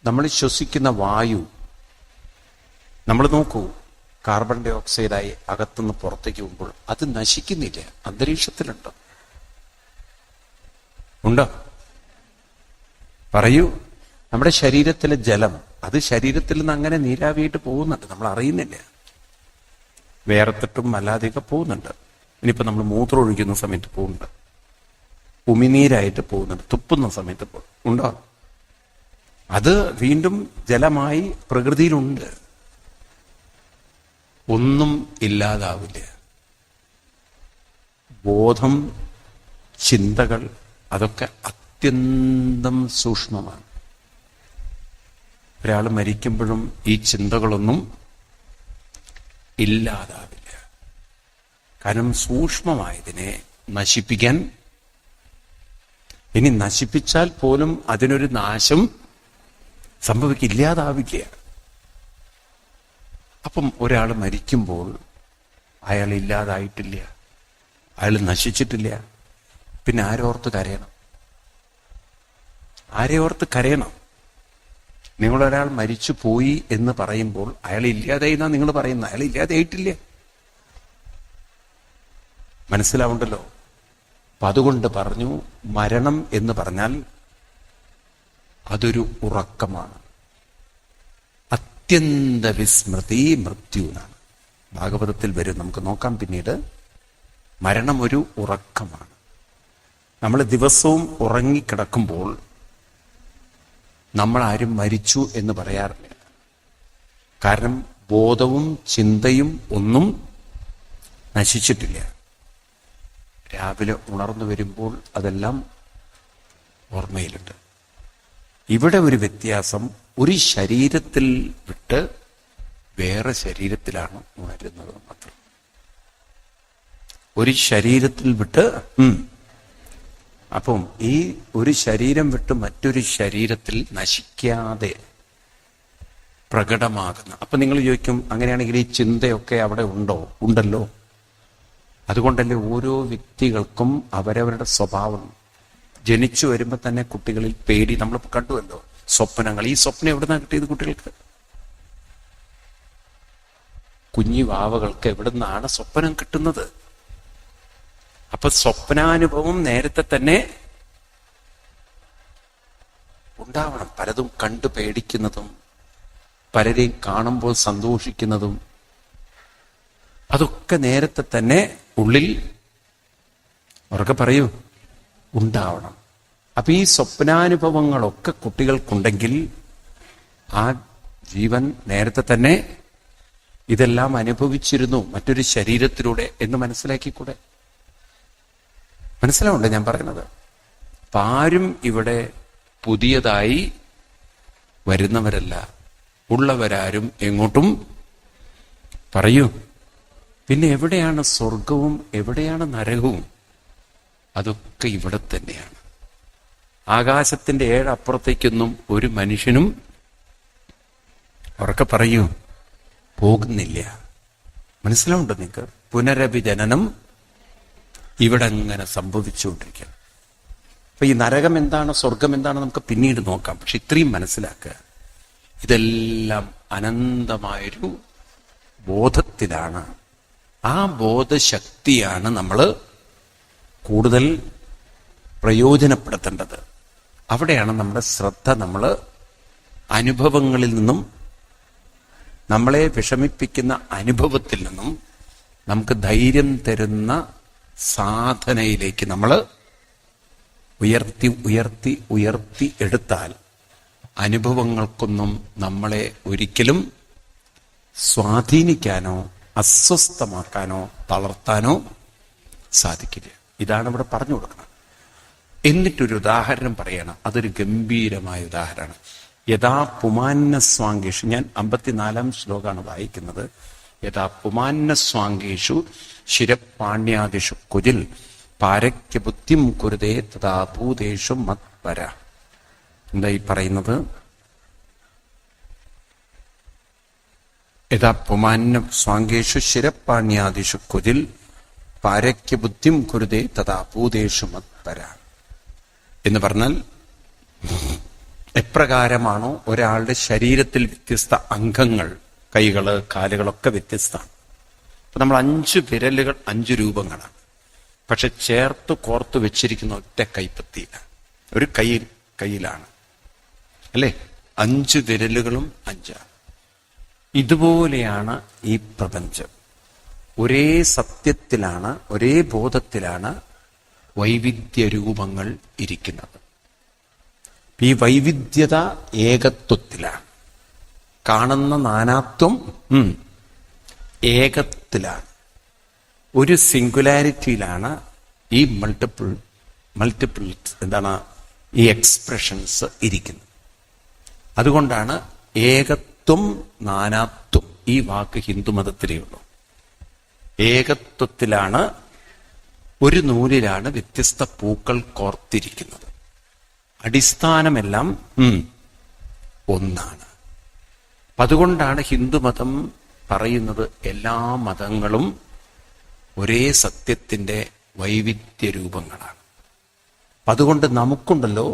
നമ്മൾ ശ്വസിക്കുന്ന വായു, നമ്മൾ നോക്കൂ, കാർബൺ ഡൈ ഓക്സൈഡായി അകത്തുനിന്ന് പുറത്തേക്ക് പോകുമ്പോൾ അത് നശിക്കുന്നില്ല, അന്തരീക്ഷത്തിലുണ്ടോ? ഉണ്ടോ? പറയൂ. നമ്മുടെ ശരീരത്തിലെ ജലം, അത് ശരീരത്തിൽ നിന്ന് അങ്ങനെ നീരാവിയായിട്ട് പോകുന്നുണ്ട്, നമ്മൾ അറിയുന്നില്ല. വേർത്തിട്ടും അല്ലാതെയൊക്കെ പോകുന്നുണ്ട്. ഇനിയിപ്പോ നമ്മൾ മൂത്രം ഒഴിക്കുന്ന സമയത്ത് പോകുന്നുണ്ട്, ഉമിനീരായിട്ട് പോകുന്നുണ്ട്, തുപ്പുന്ന സമയത്ത് ഉണ്ടോ? അത് വീണ്ടും ജലമായി പ്രകൃതിയിലുണ്ട്. ഒന്നും ഇല്ലാതാവില്ല. ബോധം, ചിന്തകൾ, അതൊക്കെ അത്യന്തം സൂക്ഷ്മമാണ്. ഒരാൾ മരിക്കുമ്പോഴും ഈ ചിന്തകളൊന്നും ഇല്ലാതാവില്ല. കാരണം സൂക്ഷ്മമായതിനെ നശിപ്പിക്കാൻ, ഇനി നശിപ്പിച്ചാൽ പോലും അതിനൊരു നാശം സംഭവിക്കില്ലാതാവില്ല. അപ്പം ഒരാൾ മരിക്കുമ്പോൾ അയാൾ ഇല്ലാതായിട്ടില്ല, അയാൾ നശിച്ചിട്ടില്ല. പിന്നെ ആരോർത്ത് കരയണം? ആരെയോർത്ത് കരയണം? നിങ്ങളൊരാൾ മരിച്ചു പോയി എന്ന് പറയുമ്പോൾ അയാൾ ഇല്ലാതായി എന്നാ നിങ്ങൾ പറയുന്നത്. അയാൾ ഇല്ലാതായിട്ടില്ല. മനസ്സിലാവുണ്ടല്ലോ? അപ്പൊ അതുകൊണ്ട് പറഞ്ഞു, മരണം എന്ന് പറഞ്ഞാൽ അതൊരു ഉറക്കമാണ്. അത്യന്ത വിസ്മൃതി മൃത്യു എന്നാണ് ഭാഗവതത്തിൽ വരും. നമുക്ക് നോക്കാം പിന്നീട്. മരണം ഒരു ഉറക്കമാണ്. നമ്മൾ ദിവസവും ഉറങ്ങിക്കിടക്കുമ്പോൾ നമ്മൾ ആരും മരിച്ചു എന്ന് പറയാറില്ല. കാരണം ബോധവും ചിന്തയും ഒന്നും നശിച്ചിട്ടില്ല. രാവിലെ ഉണർന്നു വരുമ്പോൾ അതെല്ലാം ഓർമ്മയിലുണ്ട്. ഇവിടെ ഒരു വ്യത്യാസം, ഒരു ശരീരത്തിൽ വിട്ട് വേറെ ശരീരത്തിലാണ് ഉണരുന്നത് മാത്രം. ഒരു ശരീരത്തിൽ വിട്ട്, അപ്പം ഈ ഒരു ശരീരം വിട്ട് മറ്റൊരു ശരീരത്തിൽ നശിക്കാതെ പ്രകടമാകുന്ന. അപ്പൊ നിങ്ങൾ ചോദിക്കും, അങ്ങനെയാണെങ്കിൽ ഈ ചിന്തയൊക്കെ അവിടെ ഉണ്ടോ? ഉണ്ടല്ലോ. അതുകൊണ്ടല്ലേ ഓരോ വ്യക്തികൾക്കും അവരവരുടെ സ്വഭാവം. ജനിച്ചു വരുമ്പോൾ തന്നെ കുട്ടികളിൽ പേടി നമ്മൾ കണ്ടുവല്ലോ. സ്വപ്നങ്ങൾ, ഈ സ്വപ്നം എവിടുന്നാണ് കിട്ടിയത് കുട്ടികൾക്ക്? കുഞ്ഞു വാവകൾക്ക് എവിടുന്നാണ് സ്വപ്നം കിട്ടുന്നത്? അപ്പൊ സ്വപ്നാനുഭവം നേരത്തെ തന്നെ ഉണ്ടാവണം. പലതും കണ്ടു പേടിക്കുന്നതും പലരെയും കാണുമ്പോൾ സന്തോഷിക്കുന്നതും അതൊക്കെ നേരത്തെ തന്നെ ഉള്ളിൽ, ഉറക്കെ പറയൂ, ഉണ്ടാവണം. അപ്പൊ ഈ സ്വപ്നാനുഭവങ്ങളൊക്കെ കുട്ടികൾക്കുണ്ടെങ്കിൽ ആ ജീവൻ നേരത്തെ തന്നെ ഇതെല്ലാം അനുഭവിച്ചിരുന്നു മറ്റൊരു ശരീരത്തിലൂടെ എന്ന് മനസ്സിലാക്കിക്കൂടെ? മനസ്സിലാവുണ്ടോ ഞാൻ പറയുന്നത്? അപ്പൊ ആരും ഇവിടെ പുതിയതായി വരുന്നവരല്ല. ഉള്ളവരാരും എങ്ങോട്ടും പറയൂ. പിന്നെ എവിടെയാണ് സ്വർഗവും എവിടെയാണ് നരകവും? അതൊക്കെ ഇവിടെ തന്നെയാണ്. ആകാശത്തിന്റെ ഏഴപ്പുറത്തേക്കൊന്നും ഒരു മനുഷ്യനും, ഉറക്കെ പറയൂ, പോകുന്നില്ല. മനസ്സിലാവുണ്ടോ നിങ്ങൾക്ക്? പുനരഭിജനനം ഇവിടെ അങ്ങനെ സംഭവിച്ചുകൊണ്ടിരിക്കുകയാണ്. അപ്പൊ ഈ നരകം എന്താണ്, സ്വർഗം എന്താണ് നമുക്ക് പിന്നീട് നോക്കാം. പക്ഷെ ഇത്രയും മനസ്സിലാക്കുക, ഇതെല്ലാം അനന്തമായൊരു ബോധത്തിലാണ്. ആ ബോധശക്തിയാണ് നമ്മൾ കൂടുതൽ പ്രയോജനപ്പെടുത്തേണ്ടത്. അവിടെയാണ് നമ്മുടെ ശ്രദ്ധ നമ്മൾ അനുഭവങ്ങളിൽ നിന്നും, നമ്മളെ വിഷമിപ്പിക്കുന്ന അനുഭവത്തിൽ നിന്നും നമുക്ക് ധൈര്യം തരുന്ന സാധനയിലേക്ക് നമ്മൾ ഉയർത്തി ഉയർത്തി ഉയർത്തി എടുത്താൽ അനുഭവങ്ങൾക്കൊന്നും നമ്മളെ ഒരിക്കലും സ്വാധീനിക്കാനോ അസ്വസ്ഥമാക്കാനോ തളർത്താനോ സാധിക്കില്ല. ഇതാണ് ഇവിടെ പറഞ്ഞു കൊടുക്കുന്നത്. എന്നിട്ടൊരു ഉദാഹരണം പറയണം. അതൊരു ഗംഭീരമായ ഉദാഹരണമാണ്. യഥാ പുമാന്ന സ്വാങ്കേഷു, ഞാൻ 54-ാം ശ്ലോകമാണ് വായിക്കുന്നത്. യഥാ പുമാന്ന സ്വാങ്കേഷു ശിരപാണ്യാദിഷു കുജിൽ പാരക്യ ബുദ്ധിം കുരുതേ തഥാ ഭൂതേഷു മത്പര. എന്താ ഈ പറയുന്നത്? യഥാ പുമാന്ന സ്വാങ്കേഷു ശിരപാണ്യാദിഷു കുജിൽ പാരക്യ ബുദ്ധിം കുരുതേ തഥാ ഭൂതേഷു മത്പര എന്ന് പറഞ്ഞാൽ, എപ്രകാരമാണോ ഒരാളുടെ ശരീരത്തിൽ വ്യത്യസ്ത അംഗങ്ങൾ, കൈകള് കാലുകളൊക്കെ വ്യത്യസ്തമാണ്. അപ്പൊ നമ്മൾ 5 വിരലുകൾ 5 രൂപങ്ങളാണ്. പക്ഷെ ചേർത്ത് കോർത്ത് വെച്ചിരിക്കുന്ന ഒറ്റ കൈപ്പത്തിയിലാണ്, ഒരു കയ്യിലാണ് അല്ലേ? 5 വിരലുകളും 5. ഇതുപോലെയാണ് ഈ പ്രപഞ്ചം. ഒരേ സത്യത്തിലാണ്, ഒരേ ബോധത്തിലാണ് വൈവിധ്യ രൂപങ്ങൾ ഇരിക്കുന്നത്. ഈ വൈവിധ്യത ഏകത്വത്തിലാണ്. കാണുന്ന നാനാത്വം ഏകത്തിലാണ്, ഒരു സിംഗുലാരിറ്റിയിലാണ് ഈ മൾട്ടിപ്പിൾ എന്താണ് ഈ എക്സ്പ്രഷൻസ് ഇരിക്കുന്നത്. അതുകൊണ്ടാണ് ഏകത്വം നാനാത്വം ഈ വാക്ക് ഹിന്ദുമതത്തിലേ ഉള്ളൂ. ഏകത്വത്തിലാണ്, ഒരു നൂലിലാണ് വ്യത്യസ്ത പൂക്കൾ കോർത്തിരിക്കുന്നത്. അടിസ്ഥാനമെല്ലാം ഒന്നാണ്. അതുകൊണ്ടാണ് ഹിന്ദുമതം പറയുന്നത് എല്ലാ മതങ്ങളും ഒരേ സത്യത്തിന്റെ വൈവിധ്യ രൂപങ്ങളാണ്. അതുകൊണ്ട് നമുക്കുണ്ടല്ലോ,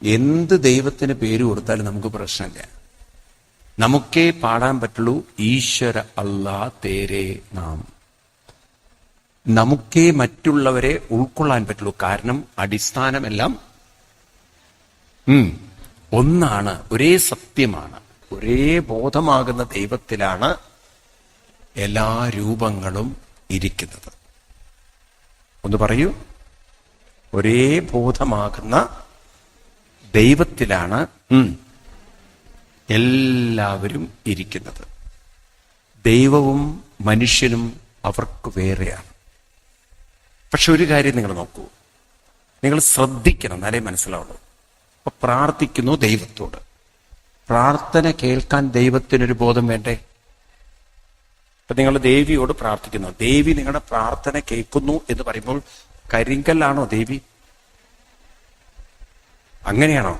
എന്ത് ദൈവത്തിന് പേര് കൊടുത്താലും നമുക്ക് പ്രശ്നമില്ല. നമുക്കേ പാടാൻ പറ്റുള്ളൂ ഈശ്വര അല്ലാ തേരേ നാം. നമുക്കേ മറ്റുള്ളവരെ ഉൾക്കൊള്ളാൻ പറ്റുള്ളൂ. കാരണം അടിസ്ഥാനമെല്ലാം ഒന്നാണ്, ഒരേ സത്യമാണ്, ഒരേ ബോധമാകുന്ന ദൈവത്തിലാണ് എല്ലാ രൂപങ്ങളും ഇരിക്കുന്നത്. ഒന്ന് പറയൂ. ഒരേ ബോധമാകുന്ന ദൈവത്തിലാണ് എല്ലാവരും ഇരിക്കുന്നത്. ദൈവവും മനുഷ്യനും അവർക്ക് വേറെയാണ്. പക്ഷെ ഒരു കാര്യം നിങ്ങൾ നോക്കൂ, നിങ്ങൾ ശ്രദ്ധിക്കണം, എന്നാലേ മനസ്സിലാവുള്ളൂ. അപ്പൊ പ്രാർത്ഥിക്കുന്നു ദൈവത്തോട്. പ്രാർത്ഥന കേൾക്കാൻ ദൈവത്തിനൊരു ബോധം വേണ്ടേ? ഇപ്പൊ നിങ്ങൾ ദേവിയോട് പ്രാർത്ഥിക്കുന്നു, ദേവി നിങ്ങളുടെ പ്രാർത്ഥന കേൾക്കുന്നു എന്ന് പറയുമ്പോൾ കരിങ്കല്ലാണോ ദേവി? അങ്ങനെയാണോ?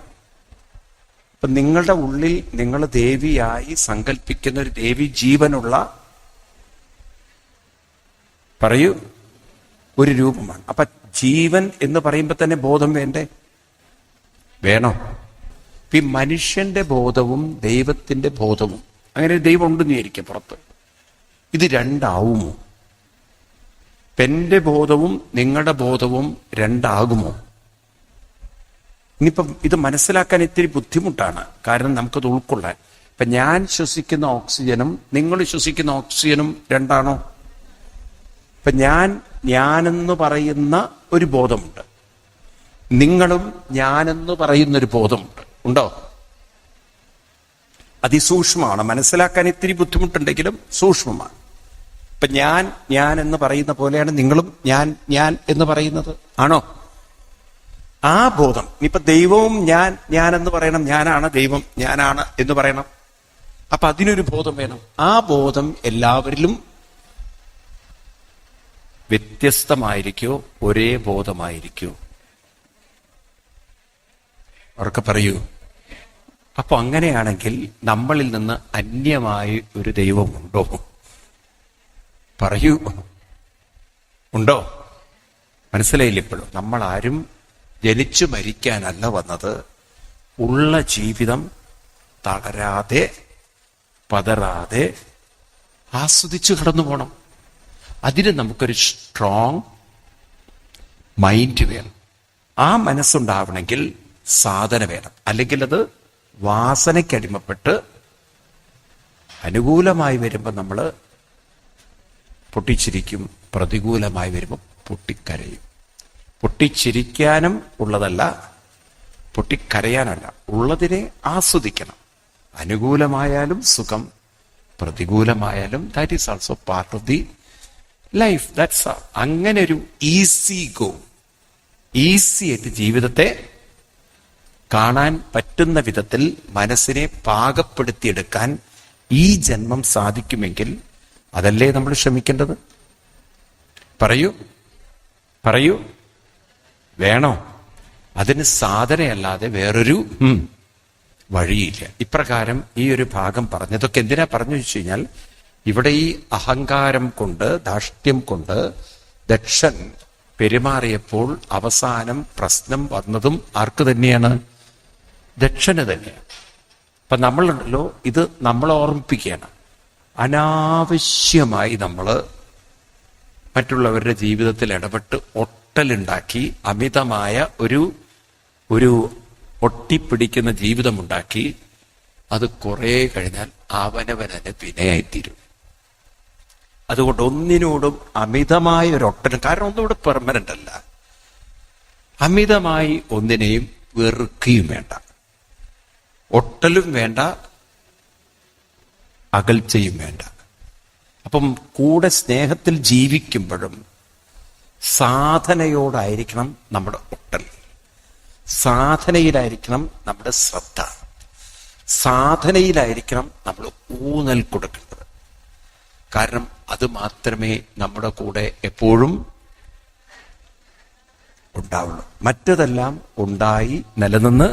അപ്പൊ നിങ്ങളുടെ ഉള്ളിൽ നിങ്ങൾ ദേവിയായി സങ്കല്പിക്കുന്ന ഒരു ദേവി ജീവനുള്ള, പറയൂ, ഒരു രൂപമാണ്. അപ്പൊ ജീവൻ എന്ന് പറയുമ്പോൾ തന്നെ ബോധം വേണ്ടേ? വേണോ? ഈ മനുഷ്യന്റെ ബോധവും ദൈവത്തിന്റെ ബോധവും, അങ്ങനെ ഒരു ദൈവം ഉണ്ടെന്ന് വിചാരിക്കുക പുറത്ത്, ഇത് രണ്ടാവുമോ? എന്റെ ബോധവും നിങ്ങളുടെ ബോധവും രണ്ടാകുമോ? ഇനിയിപ്പം ഇത് മനസ്സിലാക്കാൻ ഇത്തിരി ബുദ്ധിമുട്ടാണ്. കാരണം നമുക്കത് ഉൾക്കൊള്ളാൻ. ഇപ്പൊ ഞാൻ ശ്വസിക്കുന്ന ഓക്സിജനും നിങ്ങൾ ശ്വസിക്കുന്ന ഓക്സിജനും രണ്ടാണോ? ഇപ്പൊ ഞാനെന്ന് പറയുന്ന ഒരു ബോധമുണ്ട്, നിങ്ങളും ഞാനെന്ന് പറയുന്നൊരു ബോധമുണ്ട്. ഉണ്ടോ? അതിസൂക്ഷ്മമാണ്, മനസ്സിലാക്കാൻ ഇത്തിരി ബുദ്ധിമുട്ടുണ്ടെങ്കിലും സൂക്ഷ്മമാണ്. ഇപ്പൊ ഞാൻ എന്ന് പറയുന്ന പോലെയാണ് നിങ്ങളും ഞാൻ എന്ന് പറയുന്നത്. ആണോ? ആ ബോധം. ഇനിയിപ്പൊ ദൈവവും ഞാൻ എന്ന് പറയണം, ഞാനാണ് ദൈവം, ഞാനാണ് എന്ന് പറയണം. അപ്പൊ അതിനൊരു ബോധം വേണം. ആ ബോധം എല്ലാവരിലും വ്യത്യസ്തമായിരിക്കോ ഒരേ ബോധമായിരിക്കോ? അവർക്ക് പറയൂ. അപ്പൊ അങ്ങനെയാണെങ്കിൽ നമ്മളിൽ നിന്ന് അന്യമായി ഒരു ദൈവമുണ്ടോ? പറയൂ, ഉണ്ടോ? മനസ്സിലായില്ല ഇപ്പോഴും? നമ്മൾ ആരും ജനിച്ചു മരിക്കാനല്ല വന്നത്. ഉള്ള ജീവിതം തളരാതെ പതറാതെ ആസ്വദിച്ചു കടന്നു പോണം. അതിന് നമുക്കൊരു സ്ട്രോങ് മൈൻഡ് വേണം. ആ മനസ്സുണ്ടാവണമെങ്കിൽ സാധന വേണം, അല്ലെങ്കിൽ അത് വാസനയ്ക്കടിമപ്പെട്ട് അനുകൂലമായി വരുമ്പോൾ നമ്മൾ പൊട്ടിച്ചിരിക്കും, പ്രതികൂലമായി വരുമ്പോൾ പൊട്ടിക്കരയും. പൊട്ടിച്ചിരിക്കാനും ഉള്ളതല്ല, പൊട്ടിക്കരയാനല്ല, ഉള്ളതിനെ ആസ്വദിക്കണം. അനുകൂലമായാലും സുഖം, പ്രതികൂലമായാലും that is also part of the life. That's അങ്ങനെ ഒരു ഈസി ആയിട്ട് ജീവിതത്തെ കാണാൻ പറ്റുന്ന വിധത്തിൽ മനസ്സിനെ പാകപ്പെടുത്തിയെടുക്കാൻ ഈ ജന്മം സാധിക്കുമെങ്കിൽ അതല്ലേ നമ്മൾ ശ്രമിക്കേണ്ടത്? പറയൂ വേണോ? അതിന് സാധനയല്ലാതെ വേറൊരു വഴിയില്ല. ഇപ്രകാരം ഈ ഒരു ഭാഗം പറഞ്ഞതൊക്കെ എന്തിനാ പറഞ്ഞു വെച്ച് കഴിഞ്ഞാൽ, ഇവിടെ ഈ അഹങ്കാരം കൊണ്ട്, ധാർഷ്ട്യം കൊണ്ട് ദക്ഷൻ പെരുമാറിയപ്പോൾ അവസാനം പ്രശ്നം വന്നതും ആർക്ക് തന്നെയാണ്? ദക്ഷന് തന്നെയാണ്. അപ്പൊ നമ്മളുണ്ടല്ലോ, ഇത് നമ്മളെ ഓർമ്മിപ്പിക്കുകയാണ്. അനാവശ്യമായി നമ്മൾ മറ്റുള്ളവരുടെ ജീവിതത്തിൽ ഇടപെട്ട് ഒട്ടലുണ്ടാക്കി, അമിതമായ ഒരു ഒട്ടിപ്പിടിക്കുന്ന ജീവിതമുണ്ടാക്കി, അത് കുറെ കഴിഞ്ഞാൽ അവനവനെ വിനയായിത്തീരും. അതുകൊണ്ട് ഒന്നിനോടും അമിതമായ ഒരു ഒട്ടലും, കാരണം ഒന്നുകൂടെ പെർമനന്റ് അല്ല, അമിതമായി ഒന്നിനെയും വെറുക്കുകയും വേണ്ട, ഒട്ടലും വേണ്ട, അകൽച്ചയും വേണ്ട. അപ്പം കൂടെ സ്നേഹത്തിൽ ജീവിക്കുമ്പോഴും സാധനയോടായിരിക്കണം നമ്മുടെ ഒട്ടൽ, സാധനയിലായിരിക്കണം നമ്മുടെ ശ്രദ്ധ, സാധനയിലായിരിക്കണം നമ്മൾ ഊന്നൽ കൊടുക്കേണ്ടത്. കാരണം അത് മാത്രമേ നമ്മുടെ കൂടെ എപ്പോഴും ഉണ്ടാവുള്ളൂ. മറ്റതെല്ലാം ഉണ്ടായി നിലനിന്ന്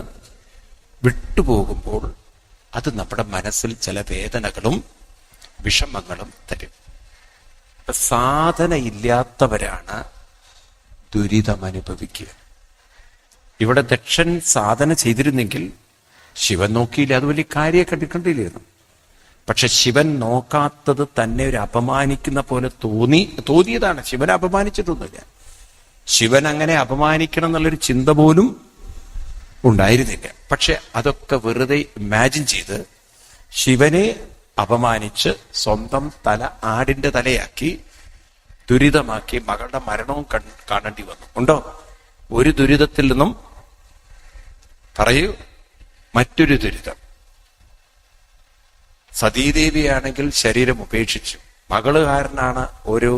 വിട്ടുപോകുമ്പോൾ അത് നമ്മുടെ മനസ്സിൽ ചില വേദനകളും വിഷമങ്ങളും തരും. സാധനയില്ലാത്തവരാണ് ദുരിതമനുഭവിക്കുക. ഇവിടെ ദക്ഷൻ സാധന ചെയ്തിരുന്നെങ്കിൽ ശിവൻ നോക്കിയില്ല, അത് വലിയ കാര്യം കണ്ടിട്ടില്ലായിരുന്നു. പക്ഷെ ശിവൻ നോക്കാത്തത് തന്നെ ഒരു അപമാനിക്കുന്ന പോലെ തോന്നിയതാണ്. ശിവനെ അപമാനിച്ചിട്ടൊന്നുമില്ല. ശിവൻ അങ്ങനെ അപമാനിക്കണം എന്നുള്ളൊരു ചിന്ത പോലും ഉണ്ടായിരുന്നില്ല. പക്ഷെ അതൊക്കെ വെറുതെ ഇമാജിൻ ചെയ്ത് ശിവനെ അപമാനിച്ച് സ്വന്തം തല ആടിന്റെ തലയാക്കി ദുരിതമാക്കി മകളുടെ മരണവും കാണേണ്ടി വന്നു. ഉണ്ടോ? ഒരു ദുരിതത്തിൽ നിന്നും പറയൂ മറ്റൊരു ദുരിതം. സതീദേവിയാണെങ്കിൽ ശരീരം ഉപേക്ഷിച്ചു. മകള് കാരനാണ് ഓരോ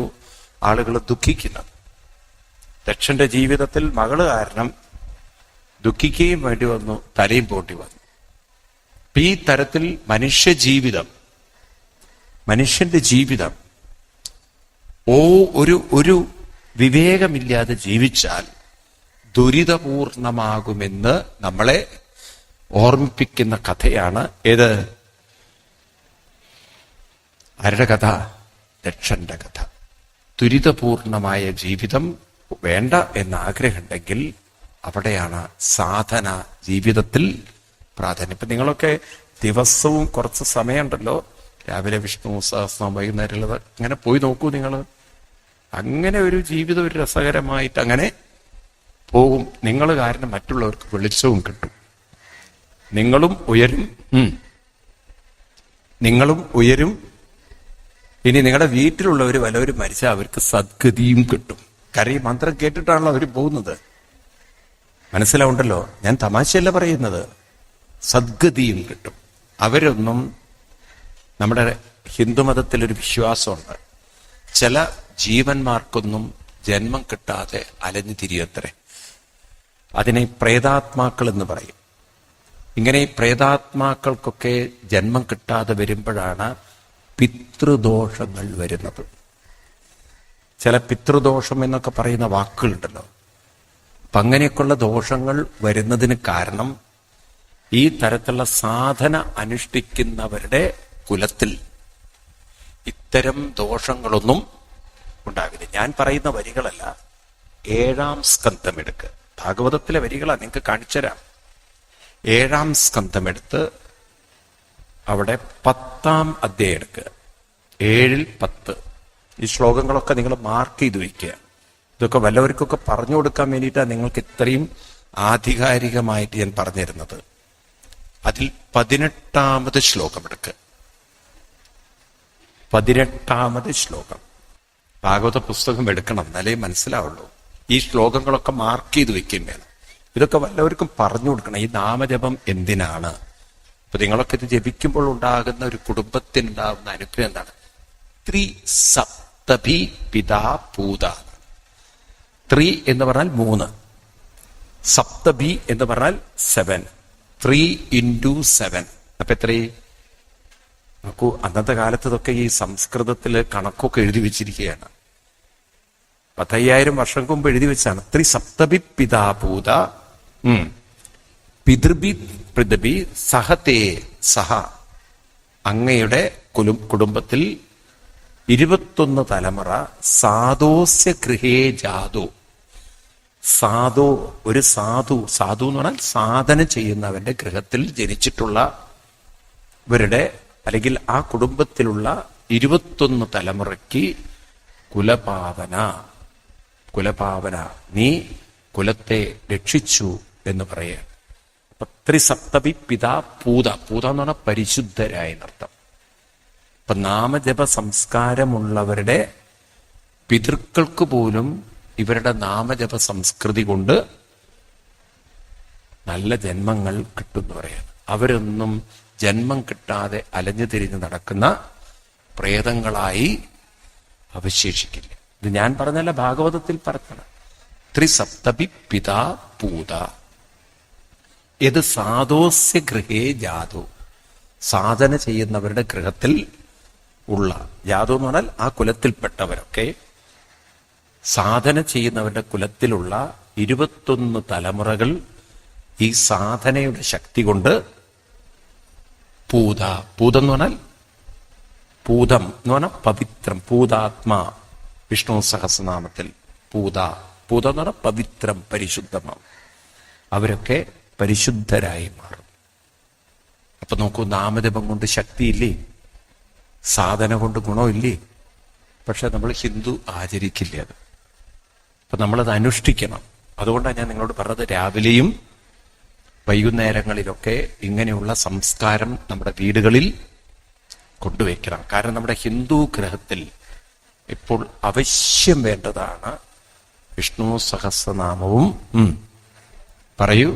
ആളുകൾ ദുഃഖിക്കുന്നത്. ദക്ഷന്റെ ജീവിതത്തിൽ മകള് കാരണം ദുഃഖിക്കുകയും വേണ്ടി വന്നു, തലയും പോണ്ടി വന്നു. ഈ തരത്തിൽ മനുഷ്യന്റെ ജീവിതം ഒരു വിവേകമില്ലാതെ ജീവിച്ചാൽ ദുരിതപൂർണമാകുമെന്ന് നമ്മളെ ഓർമ്മിപ്പിക്കുന്ന കഥയാണ് ഏത്? ആരുടെ കഥ? ദക്ഷന്റെ കഥ. ദുരിതപൂർണമായ ജീവിതം വേണ്ട എന്ന ആഗ്രഹമുണ്ടെങ്കിൽ അവിടെയാണ് സാധന ജീവിതത്തിൽ പ്രാധാന്യം. ഇപ്പൊ നിങ്ങളൊക്കെ ദിവസവും കുറച്ച് സമയമുണ്ടല്ലോ, രാവിലെ വിഷ്ണു സഹസ്രം, വൈകുന്നേരം അങ്ങനെ പോയി നോക്കൂ നിങ്ങൾ. അങ്ങനെ ഒരു ജീവിതം ഒരു രസകരമായിട്ട് അങ്ങനെ പോകും. നിങ്ങൾ കാരണം മറ്റുള്ളവർക്ക് വെളിച്ചവും കിട്ടും, നിങ്ങളും ഉയരും. ഇനി നിങ്ങളുടെ വീട്ടിലുള്ളവർ വല്ലവരും മരിച്ചാൽ അവർക്ക് സദ്ഗതിയും കിട്ടും. കാര്യം ഈ മന്ത്രം കേട്ടിട്ടാണല്ലോ അവർ പോകുന്നത്. മനസ്സിലാവുണ്ടല്ലോ, ഞാൻ തമാശയല്ല പറയുന്നത്. സദ്ഗതിയും കിട്ടും. അവരൊന്നും, നമ്മുടെ ഹിന്ദുമതത്തിലൊരു വിശ്വാസമുണ്ട്, ചില ജീവന്മാർക്കൊന്നും ജന്മം കിട്ടാതെ അലഞ്ഞു തിരിയത്രേ. അതിനെ പ്രേതാത്മാക്കൾ എന്ന് പറയും. ഇങ്ങനെ പ്രേതാത്മാക്കൾക്കൊക്കെ ജന്മം കിട്ടാതെ വരുമ്പോഴാണ് പിതൃദോഷങ്ങൾ വരുന്നത്. ചില പിതൃദോഷം എന്നൊക്കെ പറയുന്ന വാക്കുകളുണ്ടല്ലോ. അപ്പൊ അങ്ങനെയൊക്കെയുള്ള ദോഷങ്ങൾ വരുന്നതിന് കാരണം ഈ തരത്തിലുള്ള സാധന അനുഷ്ഠിക്കുന്നവരുടെ കുലത്തിൽ ഇത്തരം ദോഷങ്ങളൊന്നും ഉണ്ടാകില്ല. ഞാൻ പറയുന്ന വരികളല്ല, 7-ാം സ്കന്ധം എടുക്ക്. ഭാഗവതത്തിലെ വരികളാണ്, നിങ്ങൾക്ക് കാണിച്ചുതരാം. 7-ാം സ്കന്ധം എടുത്ത് അവിടെ 10-ാം അധ്യായം എടുക്കുക. 7-10 ഈ ശ്ലോകങ്ങളൊക്കെ നിങ്ങൾ മാർക്ക് ചെയ്ത് വയ്ക്കുക. ഇതൊക്കെ വല്ലവർക്കൊക്കെ പറഞ്ഞു കൊടുക്കാൻ വേണ്ടിയിട്ടാണ് നിങ്ങൾക്ക് ഇത്രയും ആധികാരികമായിട്ട് ഞാൻ പറഞ്ഞു തരുന്നത്. അതിൽ 18ാമത് ശ്ലോകം എടുക്കുക. 18ാമത് ശ്ലോകം. ഭാഗവത പുസ്തകം എടുക്കണം, എന്നാലേ മനസ്സിലാവുള്ളൂ. ഈ ശ്ലോകങ്ങളൊക്കെ മാർക്ക് ചെയ്ത് വെക്കുകയും വേണം. ഇതൊക്കെ വല്ലവർക്കും പറഞ്ഞു കൊടുക്കണം. ഈ നാമജപം എന്തിനാണ്? അപ്പൊ നിങ്ങളൊക്കെ ഇത് ജപിക്കുമ്പോൾ ഉണ്ടാകുന്ന ഒരു കുടുംബത്തിനുണ്ടാകുന്ന അനുഗ്രഹം എന്താണ്? ത്രിസപ്തഭി പിതാ പൂത. ത്രീ എന്ന് പറഞ്ഞാൽ 3, സപ്തഭി എന്ന് പറഞ്ഞാൽ 7. 3 into 7. അപ്പൊ എത്രയും നോക്കൂ. അന്നത്തെ കാലത്ത് ഇതൊക്കെ ഈ സംസ്കൃതത്തില് കണക്കൊക്കെ എഴുതി വെച്ചിരിക്കുകയാണ്. 10,000 വർഷം മുമ്പ് എഴുതി വെച്ചാണ്. ത്രിസപ്തഭി പിതാഭൂത പിതൃഭി പൃഥിവി സഹതേ സഹ. അങ്ങയുടെ കുടുംബത്തിൽ 21 തലമുറ സാധോസ്യ ഗൃഹേ ജാതോ. സാധു, ഒരു സാധു എന്ന് പറഞ്ഞാൽ സാധന ചെയ്യുന്നവന്റെ ഗൃഹത്തിൽ ജനിച്ചിട്ടുള്ള ഇവരുടെ അല്ലെങ്കിൽ ആ കുടുംബത്തിലുള്ള 21 തലമുറയ്ക്ക് കുലപാവന, നീ കുലത്തെ രക്ഷിച്ചു എന്ന് പറയുക. അപ്പൊ ത്രിസപ്തഭി പിതാ പൂത. പൂത എന്ന് പറഞ്ഞാൽ പരിശുദ്ധരായ എന്നർത്ഥം. അപ്പൊ നാമജപ സംസ്കാരമുള്ളവരുടെ പിതൃക്കൾക്ക് പോലും ഇവരുടെ നാമജപ സംസ്കൃതി കൊണ്ട് നല്ല ജന്മങ്ങൾ കിട്ടുമെന്ന് പറയാണ്. അവരൊന്നും ജന്മം കിട്ടാതെ അലഞ്ഞു തിരിഞ്ഞ് നടക്കുന്ന പ്രേതങ്ങളായി അവശേഷിക്കില്ല. ഇത് ഞാൻ പറഞ്ഞല്ല, ഭാഗവതത്തിൽ പറഞ്ഞാണ്. ത്രിസപ്തഭി പിതാ പൂത ഇത് സാധോസ്യ ഗൃഹേ ജാതോ. സാധന ചെയ്യുന്നവരുടെ ഗൃഹത്തിൽ ഉള്ള, ജാതോ എന്ന് പറഞ്ഞാൽ ആ കുലത്തിൽപ്പെട്ടവരൊക്കെ, സാധന ചെയ്യുന്നവരുടെ കുലത്തിലുള്ള 21 തലമുറകൾ ഈ സാധനയുടെ ശക്തി കൊണ്ട് പൂതം എന്ന് പറഞ്ഞാൽ പൂതം എന്ന് പറഞ്ഞാൽ പവിത്രം. പൂതാത്മാ വിഷ്ണു സഹസ്രനാമത്തിൽ പൂതം എന്ന് പറഞ്ഞാൽ പവിത്രം, പരിശുദ്ധമാണ്. അവരൊക്കെ പരിശുദ്ധരായി മാറും. അപ്പൊ നോക്കൂ, നാമജപം കൊണ്ട് ശക്തിയില്ലേ, സാധന കൊണ്ട് ഗുണമില്ലേ. പക്ഷെ നമ്മൾ ഹിന്ദു ആചരിക്കില്ല അത്. അപ്പൊ നമ്മളത് അനുഷ്ഠിക്കണം. അതുകൊണ്ടാണ് ഞാൻ നിങ്ങളോട് പറഞ്ഞത്, രാവിലെയും വൈകുന്നേരങ്ങളിലൊക്കെ ഇങ്ങനെയുള്ള സംസ്കാരം നമ്മുടെ വീടുകളിൽ കൊണ്ടുവയ്ക്കണം. കാരണം നമ്മുടെ ഹിന്ദു ഗ്രഹത്തിൽ ഇപ്പോൾ അവശ്യം വേണ്ടതാണ് വിഷ്ണു സഹസ്രനാമവും. പറയൂ,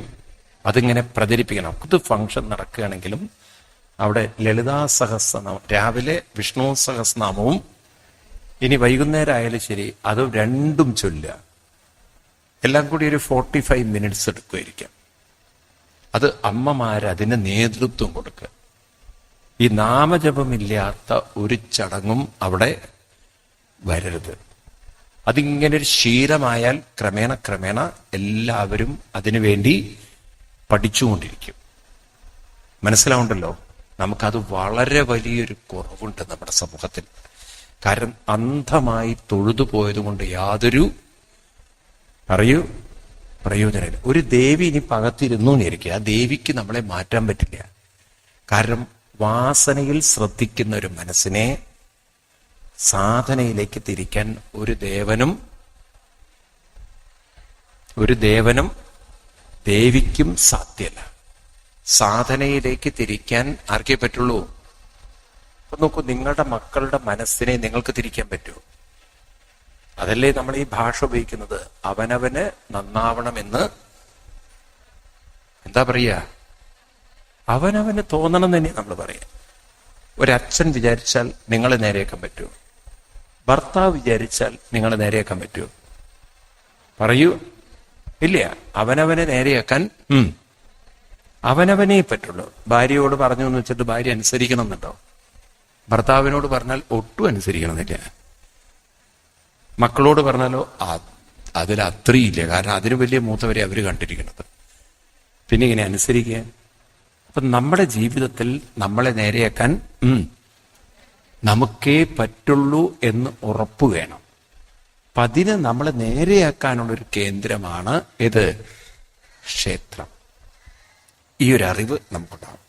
അതിങ്ങനെ പ്രചരിപ്പിക്കണം. ഇത് ഫംഗ്ഷൻ നടക്കുകയാണെങ്കിലും അവിടെ ലളിതാ സഹസ്രനാമം, രാവിലെ വിഷ്ണു സഹസ്രനാമവും ഇനി വൈകുന്നേരം ആയാലും ശരി, അത് രണ്ടും ചൊല്ലുക. എല്ലാം കൂടി ഒരു 45 മിനിറ്റ്സ് എടുക്കുമായിരിക്കാം. അത് അമ്മമാരതിന് നേതൃത്വം കൊടുക്കുക. ഈ നാമജപമില്ലാത്ത ഒരു ചടങ്ങും അവിടെ വരരുത്. അതിങ്ങനെ ഒരു ശീലമായാൽ ക്രമേണ എല്ലാവരും അതിനുവേണ്ടി പഠിച്ചുകൊണ്ടിരിക്കും. മനസ്സിലാവുണ്ടല്ലോ? നമുക്കത് വളരെ വലിയൊരു കുറവുണ്ട് നമ്മുടെ സമൂഹത്തിൽ. കാരണം അന്ധമായി തൊഴുതു പോയത് കൊണ്ട് യാതൊരു പ്രയോജനമില്ല. ഒരു ദേവി ഇനി പകത്തിരുന്നു എന്നിരിക്കുക, ആ ദേവിക്ക് നമ്മളെ മാറ്റാൻ പറ്റില്ല. കാരണം വാസനയിൽ ശ്രദ്ധിക്കുന്ന ഒരു മനസ്സിനെ സാധനയിലേക്ക് തിരിക്കാൻ ഒരു ദേവനും ദേവിക്കും സാധ്യമല്ല. സാധനയിലേക്ക് തിരിക്കാൻ ആർക്കേ പറ്റുള്ളൂ? അപ്പൊ നോക്കൂ, നിങ്ങളുടെ മക്കളുടെ മനസ്സിനെ നിങ്ങൾക്ക് തിരിക്കാൻ പറ്റുമോ? അതല്ലേ നമ്മൾ ഈ ഭാഷ ഉപയോഗിക്കുന്നത്. അവനവന് നന്നാവണമെന്ന് എന്താ പറയുക? അവനവന് തോന്നണം തന്നെ നമ്മൾ പറയാം. ഒരച്ഛൻ വിചാരിച്ചാൽ നിങ്ങളെ നേരെയാക്കാൻ പറ്റുമോ? ഭർത്താവ് വിചാരിച്ചാൽ നിങ്ങളെ നേരെയാക്കാൻ പറ്റുമോ? പറയൂ, ഇല്ല. അവനവനെ നേരെയാക്കാൻ അവനവനേ പറ്റുള്ളൂ. ഭാര്യയോട് പറഞ്ഞു എന്ന് വെച്ചിട്ട് ഭാര്യ അനുസരിക്കണം എന്നുണ്ടോ? ഭർത്താവിനോട് പറഞ്ഞാൽ ഒട്ടും അനുസരിക്കണമെന്നില്ല. മക്കളോട് പറഞ്ഞാലോ അതിൽ അത്രയില്ല. കാരണം അതിന് വലിയ മൂത്തവരെ അവർ കണ്ടിരിക്കുന്നത്. പിന്നെ ഇങ്ങനെ അനുസരിക്കുക. അപ്പൊ നമ്മുടെ ജീവിതത്തിൽ നമ്മളെ നേരെയാക്കാൻ നമുക്കേ പറ്റുള്ളൂ എന്ന് ഉറപ്പ് വേണം. അപ്പൊ അതിന് നമ്മളെ നേരെയാക്കാനുള്ളൊരു കേന്ദ്രമാണ് ഇത് ക്ഷേത്രം. ഈ ഒരു അറിവ് നമുക്കുണ്ടാവും.